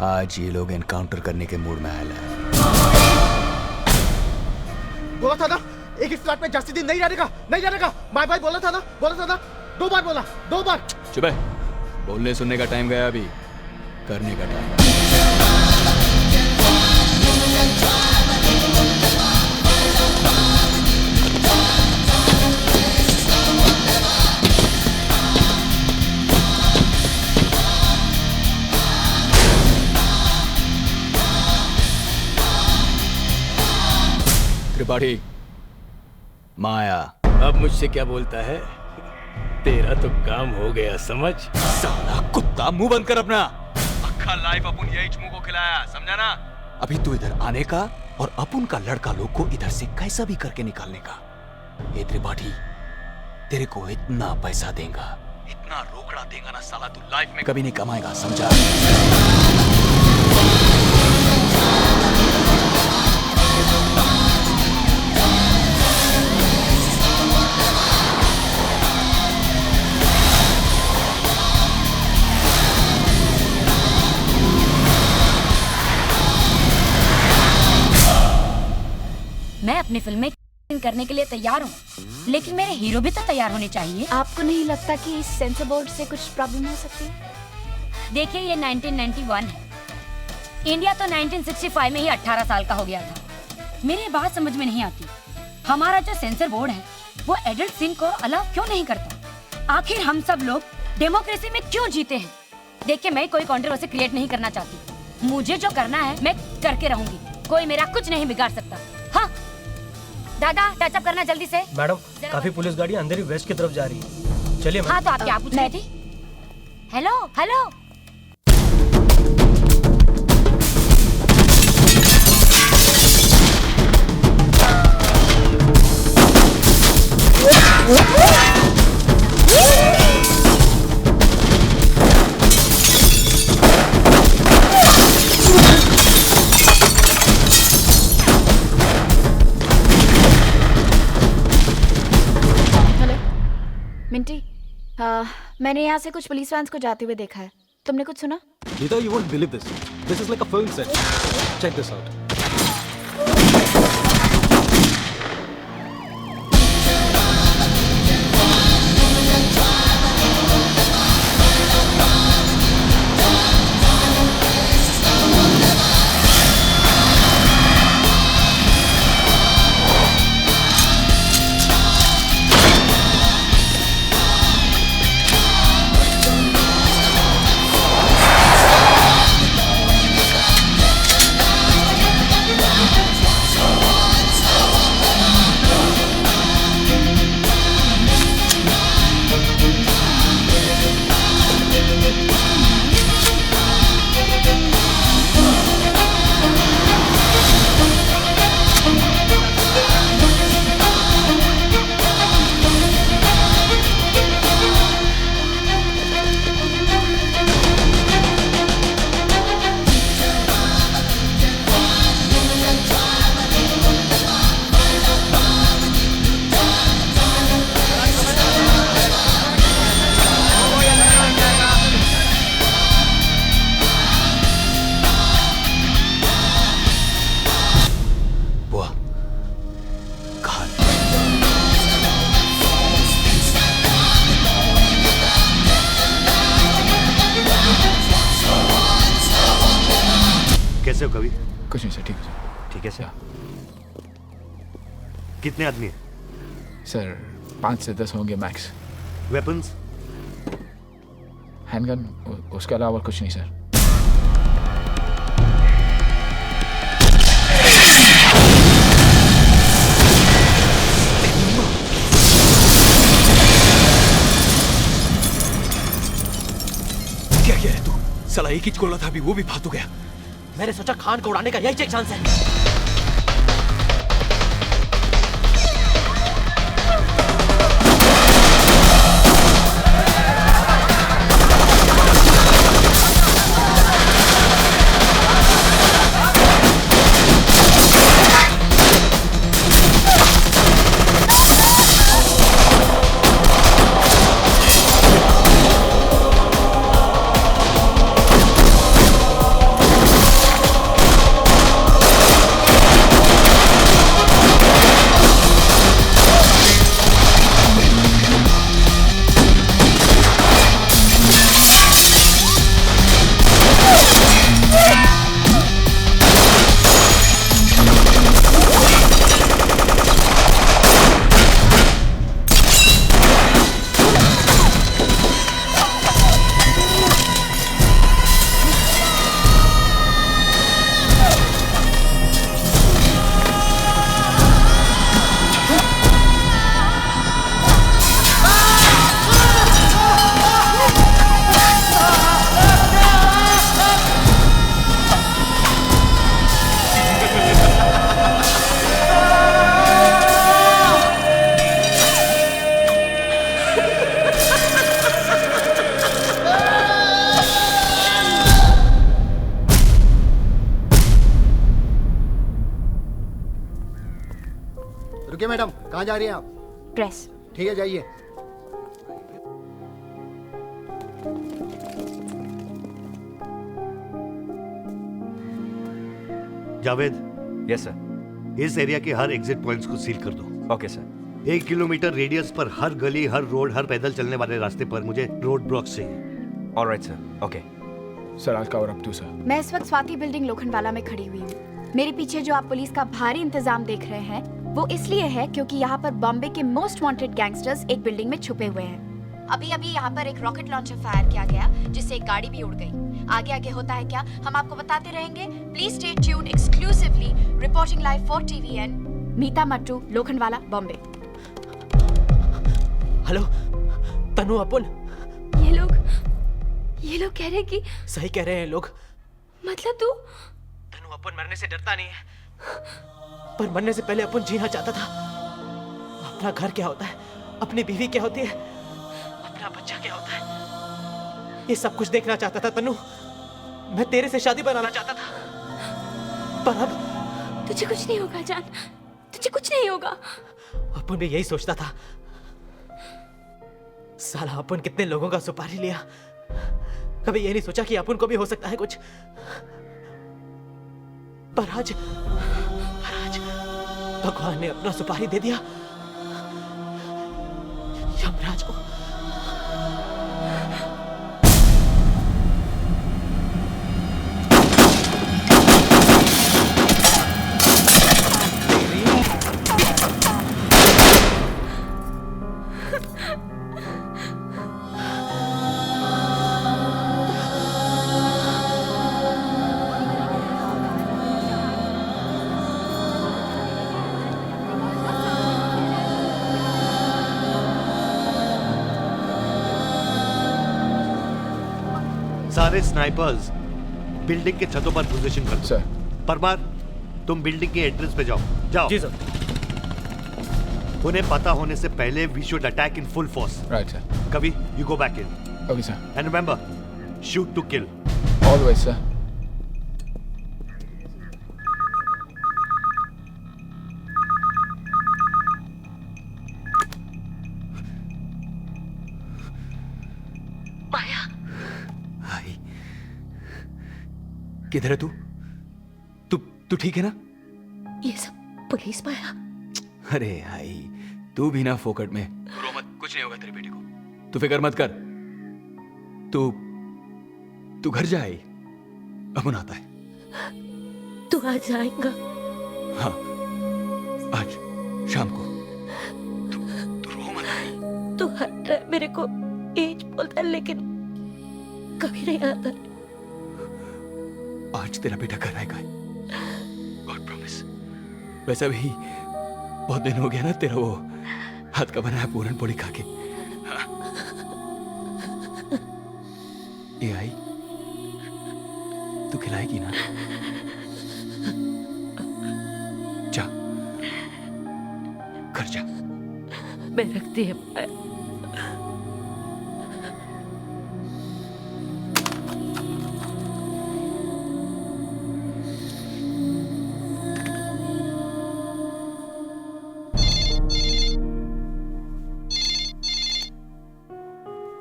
S15: आज ये लोग एनकाउंटर करने के मूड में आया है।
S20: बोला था ना एक ही फ्लैट में जास्ती दिन नहीं रहने का, नहीं रहने का। माय भाई बोला था ना 2 बार बोला, 2 बार।
S15: चुप है, बोलने सुनने का टाइम गया, अभी करने का टाइम। त्रिपाठी, माया
S22: अब मुझसे क्या बोलता है? तेरा तो काम हो गया, समझ?
S15: साला कुत्ता, मुंह बंद कर अपना। अक्खा लाइफ अपन यही मुंह को खिलाया, समझा ना? अभी तू इधर आने का और अपन का लड़का लोग को इधर से कैसा भी करके निकालने का। ये त्रिपाठी, तेरे को इतना पैसा देगा, इतना रोकड़ा देगा ना साला, तू लाइफ में कभी नहीं कमाएगा, समझा?
S11: मैं अपनी फिल्म में करने के लिए तैयार हूँ, लेकिन मेरे हीरो भी तो तैयार होने चाहिए।
S1: आपको नहीं लगता कि इस सेंसर बोर्ड से कुछ प्रॉब्लम हो सकती है?
S11: देखिए, ये 1991 है, इंडिया तो 1965 में ही 18 साल का हो गया था। मेरी बात समझ में नहीं आती, हमारा जो सेंसर बोर्ड है वो एडल्ट सीन को अलाउ क्यों नहीं करता? आखिर हम सब लोग डेमोक्रेसी में क्यों जीते हैं? देखिए, मैं कोई कंट्रोवर्सी क्रिएट नहीं करना चाहती, मुझे जो करना है मैं करके रहूंगी, कोई मेरा कुछ नहीं बिगाड़ सकता। हाँ दादा, टचअप करना जल्दी से।
S12: मैडम, काफी पुलिस गाड़ी अंधेरी वेस्ट की तरफ जा रही है, चलिए।
S11: हाँ, तो आप क्या पूछ रही थी? हेलो हेलो,
S1: मिंटी, मैंने यहाँ से कुछ पुलिस वैन्स को जाते हुए देखा है, तुमने कुछ सुना?
S22: Neither you won't believe this. This is like a film set. Check this out.
S4: कैसे हो कवि?
S9: कुछ नहीं सर, ठीक है सर।
S4: ठीक है सर। कितने आदमी हैं?
S9: सर 5 से 10 होंगे मैक्स।
S4: वेपन्स?
S9: हैंडगन, उसके अलावा कुछ नहीं सर।
S15: क्या किया है तू? साला एक ही गोला था, अभी वो भी फालतू गया।
S12: मैंने सोचा खान को उड़ाने का यही एक चांस है।
S17: रुकिए मैडम, कहाँ जा रही हैं आप?
S1: प्रेस।
S17: ठीक है, जाइए।
S4: जावेद।
S10: Yes sir.
S4: इस एरिया के हर एग्जिट पॉइंट्स को सील कर दो।
S10: Okay sir.
S4: 1 किलोमीटर रेडियस पर हर गली, हर रोड, हर पैदल चलने वाले रास्ते पर मुझे रोड ब्लॉक्स चाहिए।
S10: Alright sir. Okay
S9: sir, I cover up too sir.
S1: मैं इस वक्त स्वाति बिल्डिंग लोखंडवाला में खड़ी हुई हूँ। मेरे पीछे जो आप पुलिस का भारी इंतजाम देख रहे हैं वो इसलिए है क्योंकि यहाँ पर बॉम्बे के मोस्ट वांटेड गैंगस्टर्स एक बिल्डिंग में छुपे हुए हैं। अभी अभी यहाँ पर एक रॉकेट लॉन्चर फायर किया गया जिससे एक गाड़ी भी उड़ गई। आगे आगे होता है क्या हम आपको बताते रहेंगे। Please stay tuned exclusively. Reporting live for TVN, Meeta Mattoo, Lokhandwala, Bombay.
S12: Hello Tanu, अपन
S18: ये लोग कह रहे कि
S12: सही कह रहे हैं लोग।
S18: मतलब तू
S12: तनु, अपन मरने से डरता नहीं है, पर मरने से पहले अपन जीना चाहता था। अपना घर क्या होता है, अपनी बीवी क्या होती है, अपना बच्चा क्या होता है, ये सब कुछ देखना चाहता था तनु। मैं तेरे से शादी बनाना चाहता था, पर अब
S18: तुझे कुछ नहीं होगा जान, तुझे कुछ नहीं होगा।
S12: अपन भी यही सोचता था। साला अपन कितने लोगों का सुपारी लिया, कभी ये नहीं सोचा कि अपन को भी हो सकता है कुछ। पर आज भगवान ने अपना सुपारी दे दिया यमराज को।
S4: सारे स्नाइपर्स बिल्डिंग के छतों पर पोजीशन कर
S9: सर।
S4: परमार, तुम बिल्डिंग के एंट्रेंस पे जाओ। जाओ।
S12: जी सर।
S4: उन्हें पता होने से पहले we should attack in full force.
S9: Right sir.
S4: कभी you go back in.
S9: Okay sir.
S4: And remember, shoot to kill.
S9: Always sir.
S15: किधर है तू? तू ठीक है ना?
S18: ये सब पुलिस माया।
S15: अरे भाई, तू भी ना फोकट में। रो मत, कुछ नहीं होगा तेरे बेटे को। तू फिक्र मत कर। तू घर जाए, अमन आता है।
S18: तू आज आएगा?
S15: हाँ, आज शाम को। तू रो मत भाई।
S18: तू हर टाइम मेरे को एज बोलता है लेकिन कभी नहीं आता।
S15: आज तेरा बेटा घर आएगा, गॉड प्रॉमिस। वैसे भी बहुत दिन हो गया ना तेरा वो हाथ का बनाया पूरन पोली खा के। हाँ। ये आई, तू खिलाएगी ना? जा, घर जा।
S18: मैं रखती है माया।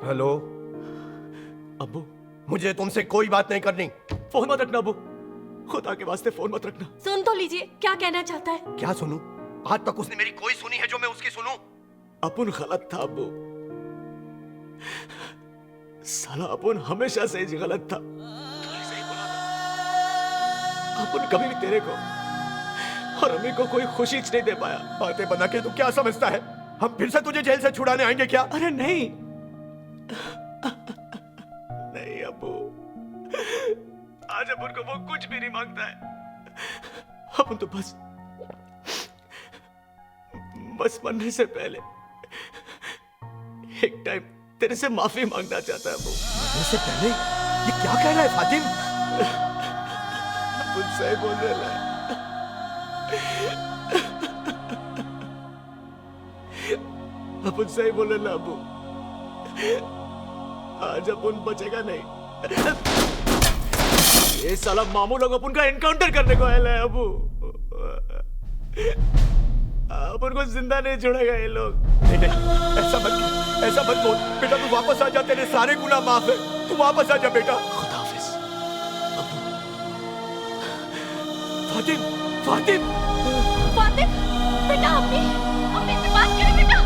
S8: हेलो
S12: अब्बू,
S8: मुझे तुमसे कोई बात नहीं करनी।
S12: फोन मत रखना अब्बू, खुदा के वास्ते फोन मत रखना।
S18: सुन तो लीजिए, क्या कहना चाहता है?
S8: क्या सुनूं? आज तक उसने मेरी कोई सुनी है जो मैं उसकी सुनूं?
S12: अपुन गलत था अब्बू, साला अपुन हमेशा से ही गलत था। तूने सही बोला था। अपुन कभी भी तेरे को और अम्मी को कोई खुशी नहीं दे पाया।
S8: बातें बना के तू क्या समझता है? हम फिर से तुझे जेल से छुड़ाने आएंगे क्या?
S12: अरे नहीं नहीं अब्बू, आज अपुन को वो कुछ भी नहीं मांगता है। अपुन तो बस मरने से पहले एक टाइम तेरे से माफी मांगना चाहता है अब्बू।
S8: मरने से पहले? ये क्या कह रहा है फातिम?
S12: अपुन सही बोल रहा है। अपुन सही बोल रहा है अब्बू, आज अपुन बचेगा नहीं। ये साला मामू लोग अपुन का एनकाउंटर करने को आया है अबू।
S15: अपन को जिंदा नहीं छोड़ेगा ये लोग। नहीं नहीं, ऐसा मत बोल बेटा, तू वापस आ जा, तेरे सारे गुनाह माफ है, तू वापस आ जा बेटा। खुदा हाफिज। फातिम, फातिम,
S18: फातिम, बेटा अम्मी से बात करें बेटा।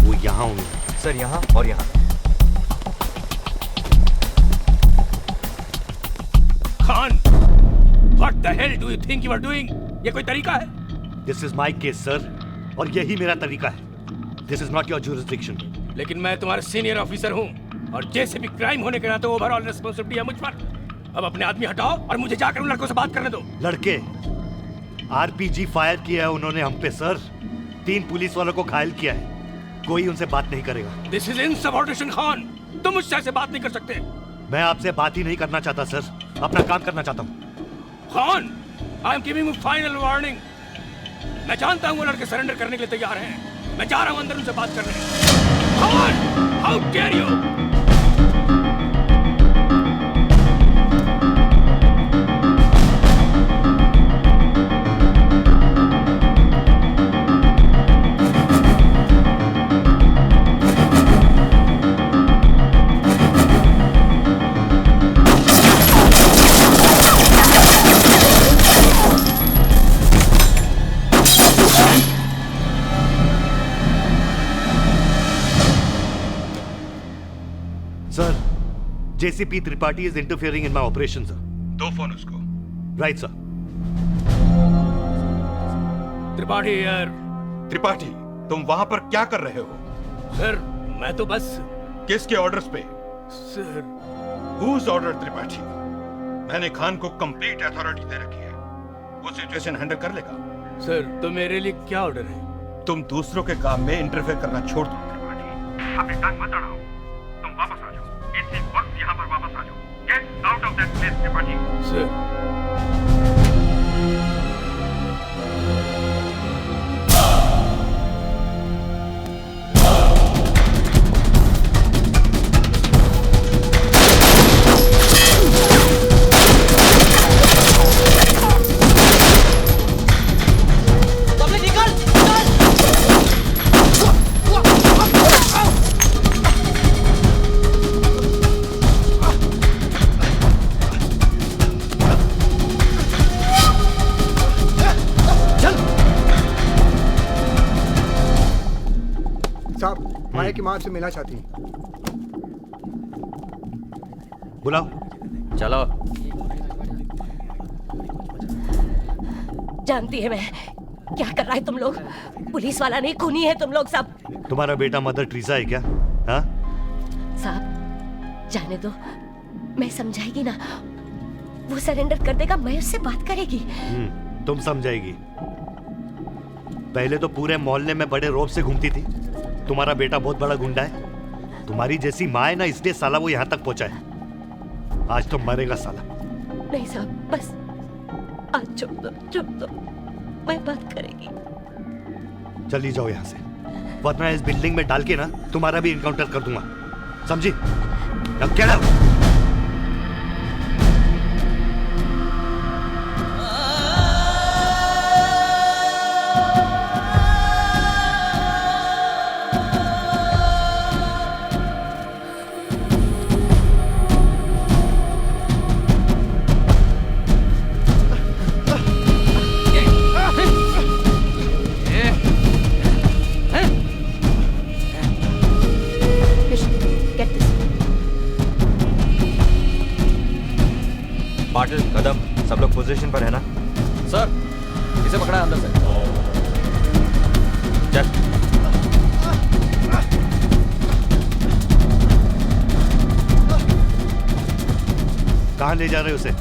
S4: वो यहाँ होंगे
S10: सर, यहाँ और यहाँ।
S2: Khan, what the hell do you think you are doing? ये कोई तरीका है?
S4: This is my case, sir, और यही मेरा तरीका है। This is not your jurisdiction.
S2: लेकिन मैं तुम्हारा सीनियर ऑफिसर हूँ और जैसे भी क्राइम होने के नाते ओवरऑल रिस्पॉन्सिबिलिटी है मुझ पर। अब अपने आदमी हटाओ और मुझे जाकर उन लड़कों से बात करने दो।
S4: लड़के आरपीजी फायर किया है उन्होंने हम पे सर, 3 पुलिस वालों को घायल किया है, कोई उनसे बात नहीं करेगा।
S2: दिस इज इनसबऑर्डिनेशन खान, तुम मुझसे ऐसे बात नहीं कर सकते।
S4: मैं आपसे बात ही नहीं करना चाहता सर, अपना काम करना चाहता हूँ।
S2: Khan, I am giving you final warning. मैं जानता हूँ वो लड़के सरेंडर करने के लिए तैयार हैं। मैं जा रहा हूँ अंदर उनसे बात करने। Khan, how dare you!
S4: Sir, JCP Tripathi is interfering in my operation sir.
S3: दो फोन उसको।
S4: Right sir.
S2: त्रिपाठी यार।
S3: त्रिपाठी, तुम वहां पर क्या कर रहे हो?
S2: सर, मैं तो बस।
S3: किसके ऑर्डर्स पे?
S2: सर।
S3: Whose order, Tripathi? मैंने खान को कंप्लीट अथॉरिटी दे रखी है, वो सिचुएशन हैंडल कर लेगा।
S2: सर, तो मेरे लिए क्या ऑर्डर है?
S3: तुम दूसरों के काम में इंटरफेयर करना छोड़ दो त्रिपाठी। अपनी टांग मत अड़ाओ, तुम वापस आ जाओ, इसी वक्त यहाँ पर वापस आ जाओ। Get out of that place Tripathi.
S2: Sir.
S17: साहब, माया की माँ आपसे मिलना चाहती है।
S4: बुलाओ।
S11: चलो। जानती है मैं क्या कर रहा है तुम लोग। पुलिस वाला नहीं, खूनी है तुम लोग सब।
S4: तुम्हारा बेटा मदर टेरेसा है क्या? हाँ?
S11: साहब, जाने दो, मैं समझाएगी ना, वो सरेंडर कर देगा, मैं उससे बात करेगी।
S4: तुम समझाएगी। पहले तो पूरे मोहल्ले में बड़े रौब से घूमती थी। तुम्हारा बेटा बहुत बड़ा गुंडा है, तुम्हारी जैसी माँ है ना, इसलिए साला वो यहाँ तक पहुंचा है। आज तो मरेगा साला।
S11: नहीं साहब, बस आज छोड़ दो, मैं बात करेगी।
S4: चली जाओ यहाँ से, वरना इस बिल्डिंग में डाल के ना तुम्हारा भी इनकाउंटर कर दूंगा, समझी? Now get out!
S10: पाटिल, कदम, सब लोग पोजीशन पर है ना?
S6: सर, इसे पकड़ा अंदर से।
S10: चल।
S4: कहाँ ले जा रहे हो उसे?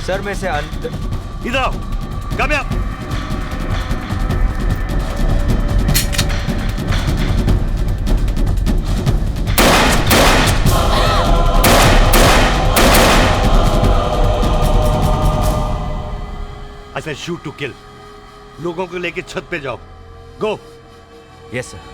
S10: सर, मैं से
S4: इधर आओ, come here. I said shoot to kill. लोगों को लेके छत पे जाओ। Go.
S10: Yes sir.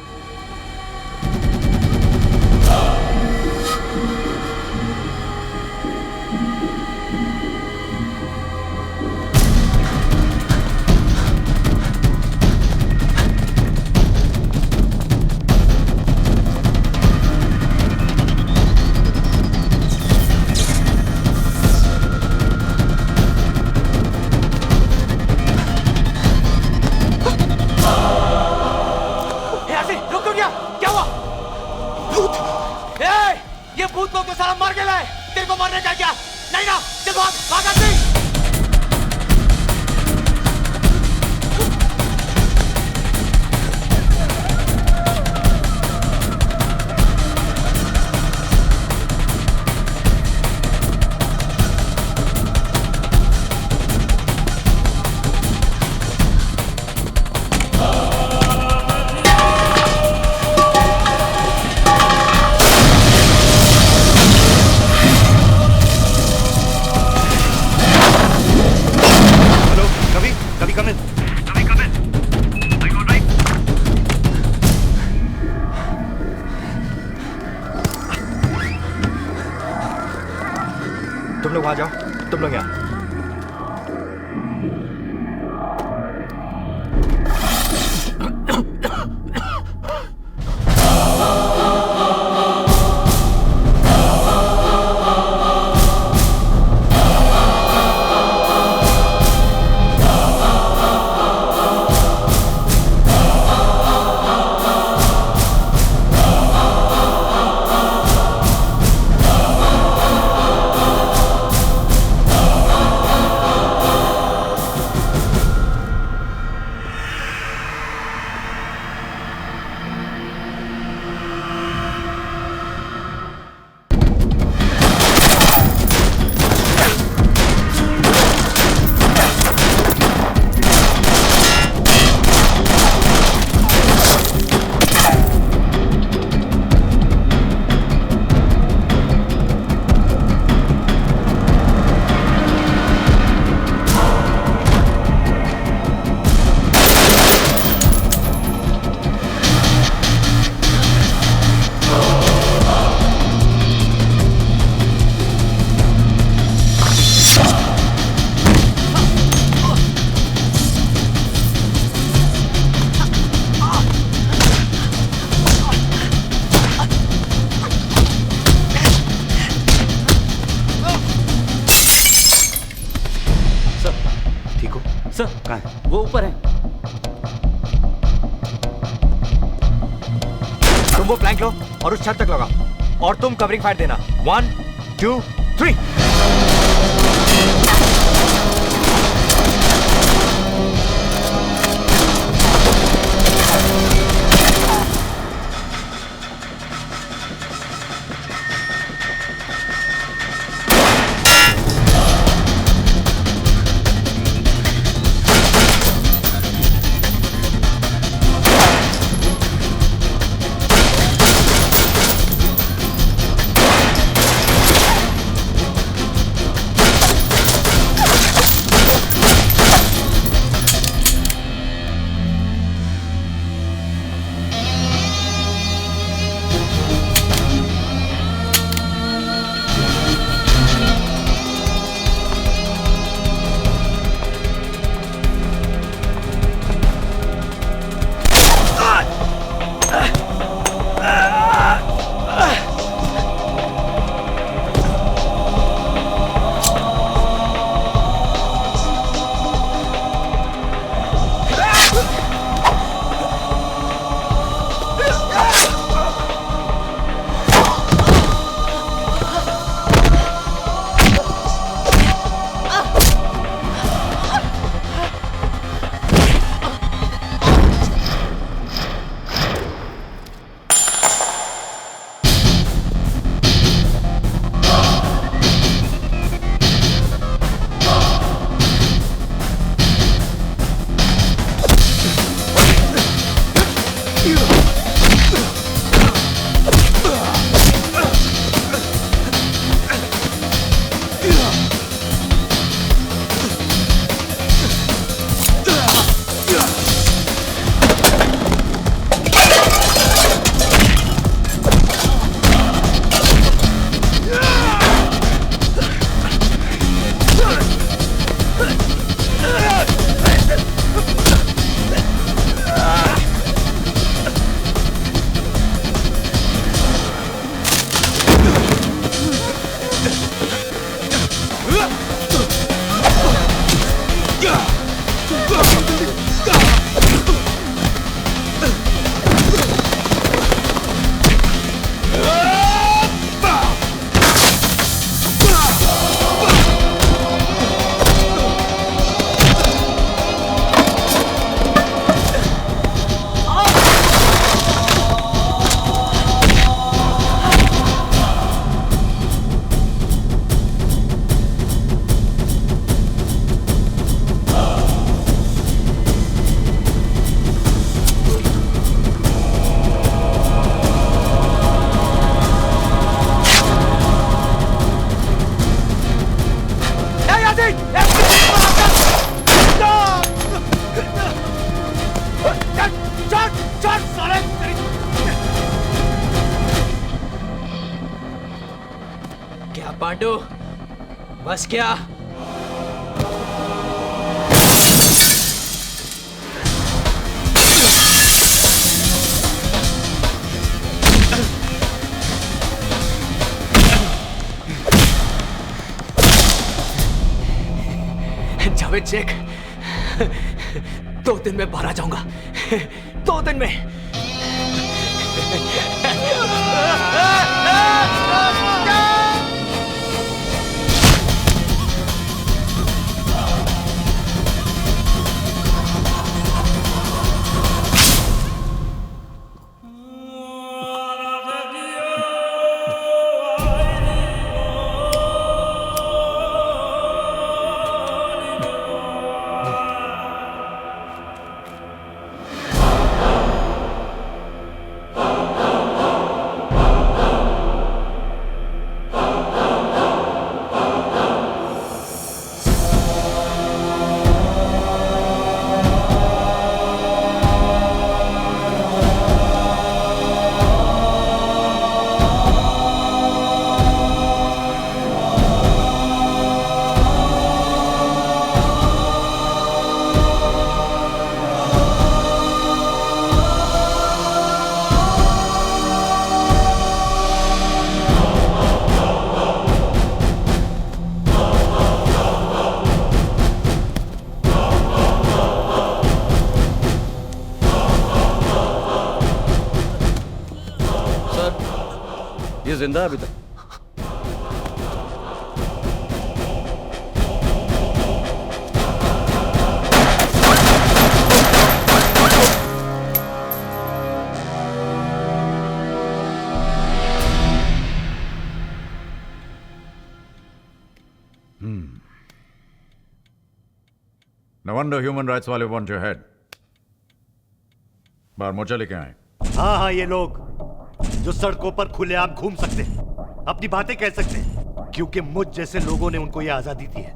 S6: ये भूत लोग तो सारा मार के लाए, तेरे को मारने का क्या? नहीं ना, चल भाग, भाग आदमी।
S10: तुम लोग वहां जाओ, तुम लोग यहाँ।
S6: सर कहाँ है? वो ऊपर है।
S10: तुम वो प्लैंक लो और उस छत तक लगाओ और तुम कवरिंग फायर देना। 1 2 3।
S12: पांडु बस क्या?
S6: जावेद शेख, 2 दिन में बाहर आ जाऊंगा। 2 दिन में।
S8: ये जिंदा है अभी तक?
S3: No wonder human rights वाले want your head. बाहर मोर्चा लेके आए।
S4: हाँ हाँ, ये लोग जो सड़कों पर खुलेआम घूम सकते हैं, अपनी बातें कह सकते हैं, क्योंकि मुझ जैसे लोगों ने उनको ये आजादी दी है।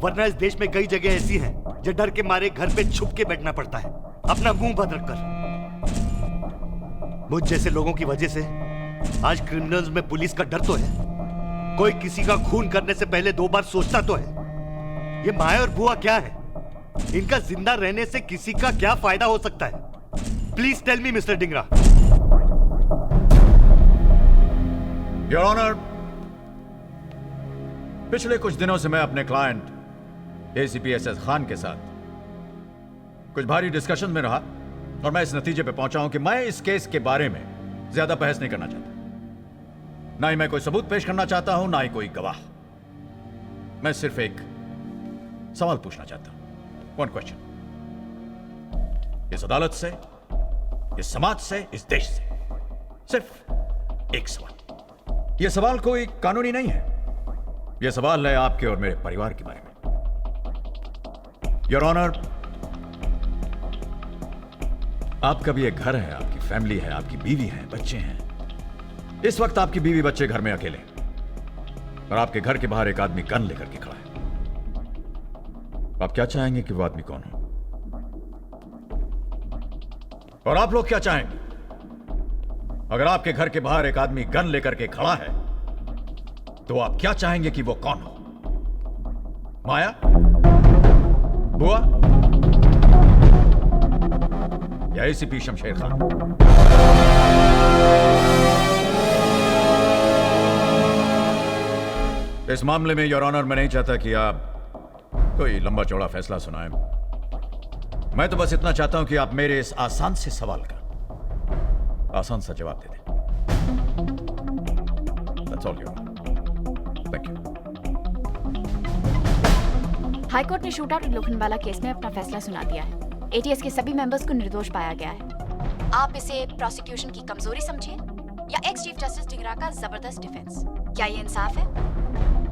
S4: वरना इस देश में कई जगह ऐसी हैं जो डर के मारे घर पे छुप के बैठना पड़ता है, अपना मुंह बंद रखकर। मुझ जैसे लोगों की वजह से आज क्रिमिनल्स में पुलिस का डर तो है। कोई किसी का खून करने से पहले 2 बार सोचता तो है। ये माया और बुआ क्या है? इनका जिंदा रहने से किसी का क्या फायदा हो सकता है? Please tell me mister Dhingra.
S3: Your honour, पिछले कुछ दिनों से मैं अपने क्लाइंट एसीपी एसएस खान के साथ कुछ भारी डिस्कशन में रहा और मैं इस नतीजे पे पहुंचा हूं कि मैं इस केस के बारे में ज्यादा बहस नहीं करना चाहता। ना ही मैं कोई सबूत पेश करना चाहता हूं, ना ही कोई गवाह। मैं सिर्फ एक सवाल पूछना चाहता हूं। 1 क्वेश्चन। इस अदालत से, इस समाज से, इस देश से सिर्फ एक सवाल। यह सवाल कोई कानूनी नहीं है, यह सवाल है आपके और मेरे परिवार के बारे में। योर ऑनर, आपका भी एक घर है, आपकी फैमिली है, आपकी बीवी है, बच्चे हैं। इस वक्त आपकी बीवी बच्चे घर में अकेले हैं और आपके घर के बाहर एक आदमी गन लेकर के खड़ा है। आप क्या चाहेंगे कि वो आदमी कौन हो? और आप लोग क्या चाहेंगे अगर आपके घर के बाहर एक आदमी गन लेकर के खड़ा है? तो आप क्या चाहेंगे कि वो कौन हो? माया, बुआ या एसीपी शमशेर खान? इस मामले में योर ऑनर, मैं नहीं चाहता कि आप कोई लंबा चौड़ा फैसला सुनाएं। मैं तो बस इतना चाहता हूं कि आप मेरे इस आसान से सवाल का आसान सा जवाब दे दें। That's all, Your Honor. Thank you.
S1: High court ने शूट आउट लोखंडवाला केस में अपना फैसला सुना दिया है। एटीएस के सभी मेंबर्स को निर्दोष पाया गया है। आप इसे प्रोसिक्यूशन की कमजोरी समझिए या एक्स चीफ जस्टिस डिंगरा का जबरदस्त डिफेंस। क्या ये इंसाफ है?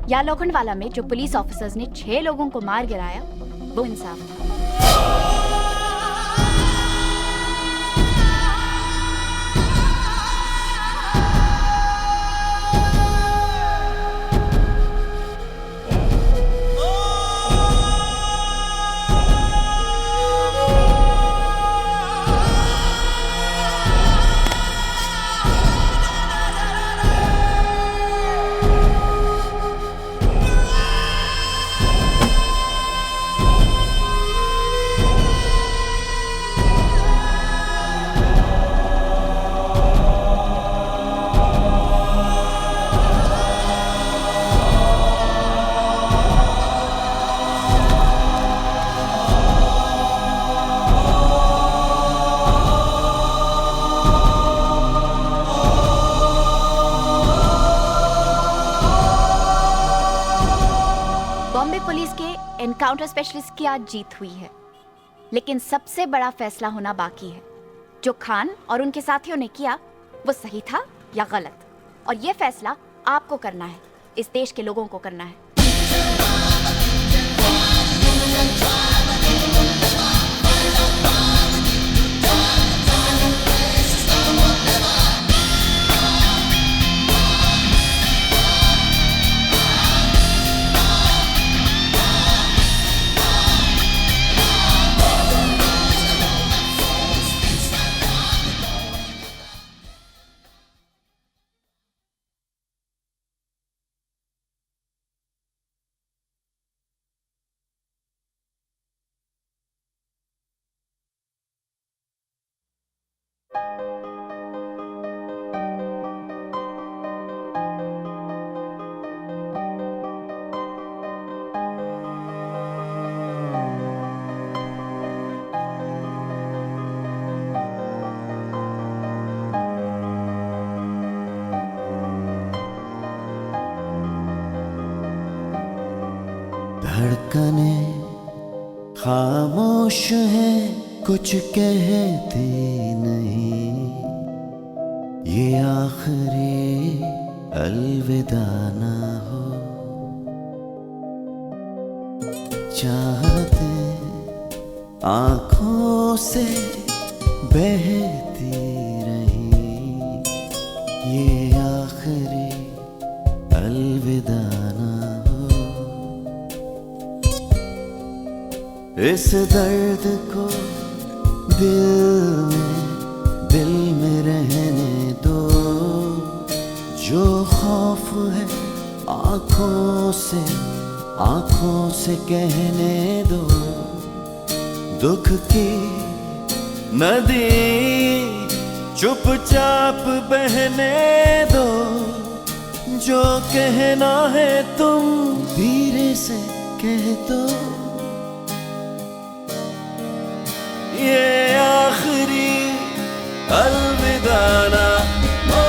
S1: या लोखंडवाला में जो पुलिस ऑफिसर्स ने 6 लोगों को मार गिराया, वो इंसाफ था? पुलिस के एनकाउंटर स्पेशलिस्ट की आज जीत हुई है, लेकिन सबसे बड़ा फैसला होना बाकी है। जो खान और उनके साथियों ने किया वो सही था या गलत, और ये फैसला आपको करना है, इस देश के लोगों को करना है।
S14: धड़कने खामोश है, कुछ कहती नहीं, ये आखिरी अलविदा ना हो। चाहते आंखों से बहती रही, ये आखिरी अलविदा ना हो। इस दर्द को दिल में रहने दो, जो खौफ है आंखों से कहने दो। दुख की नदी चुपचाप बहने दो, जो कहना है तुम धीरे से कह दो। ये आखिरी अलविदा ना हो।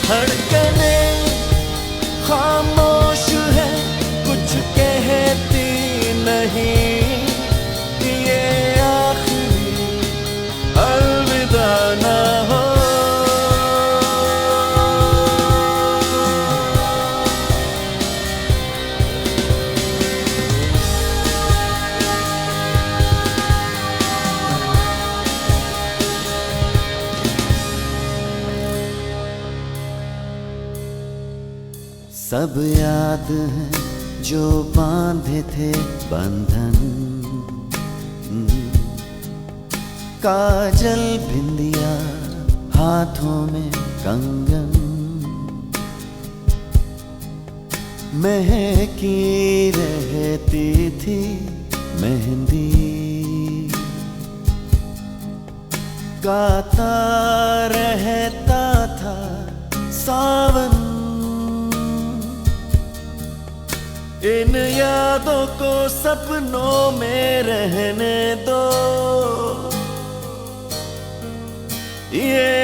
S14: धड़कने खामोश है, कुछ कहती नहीं, ये आखिरी अलविदा ना हो। सब याद है जो बांधे थे बंधन, काजल बिंदिया हाथों में कंगन, महकी रहती थी मेहंदी, गाता रहता था सावन। इन यादों को सपनों में रहने दो, ये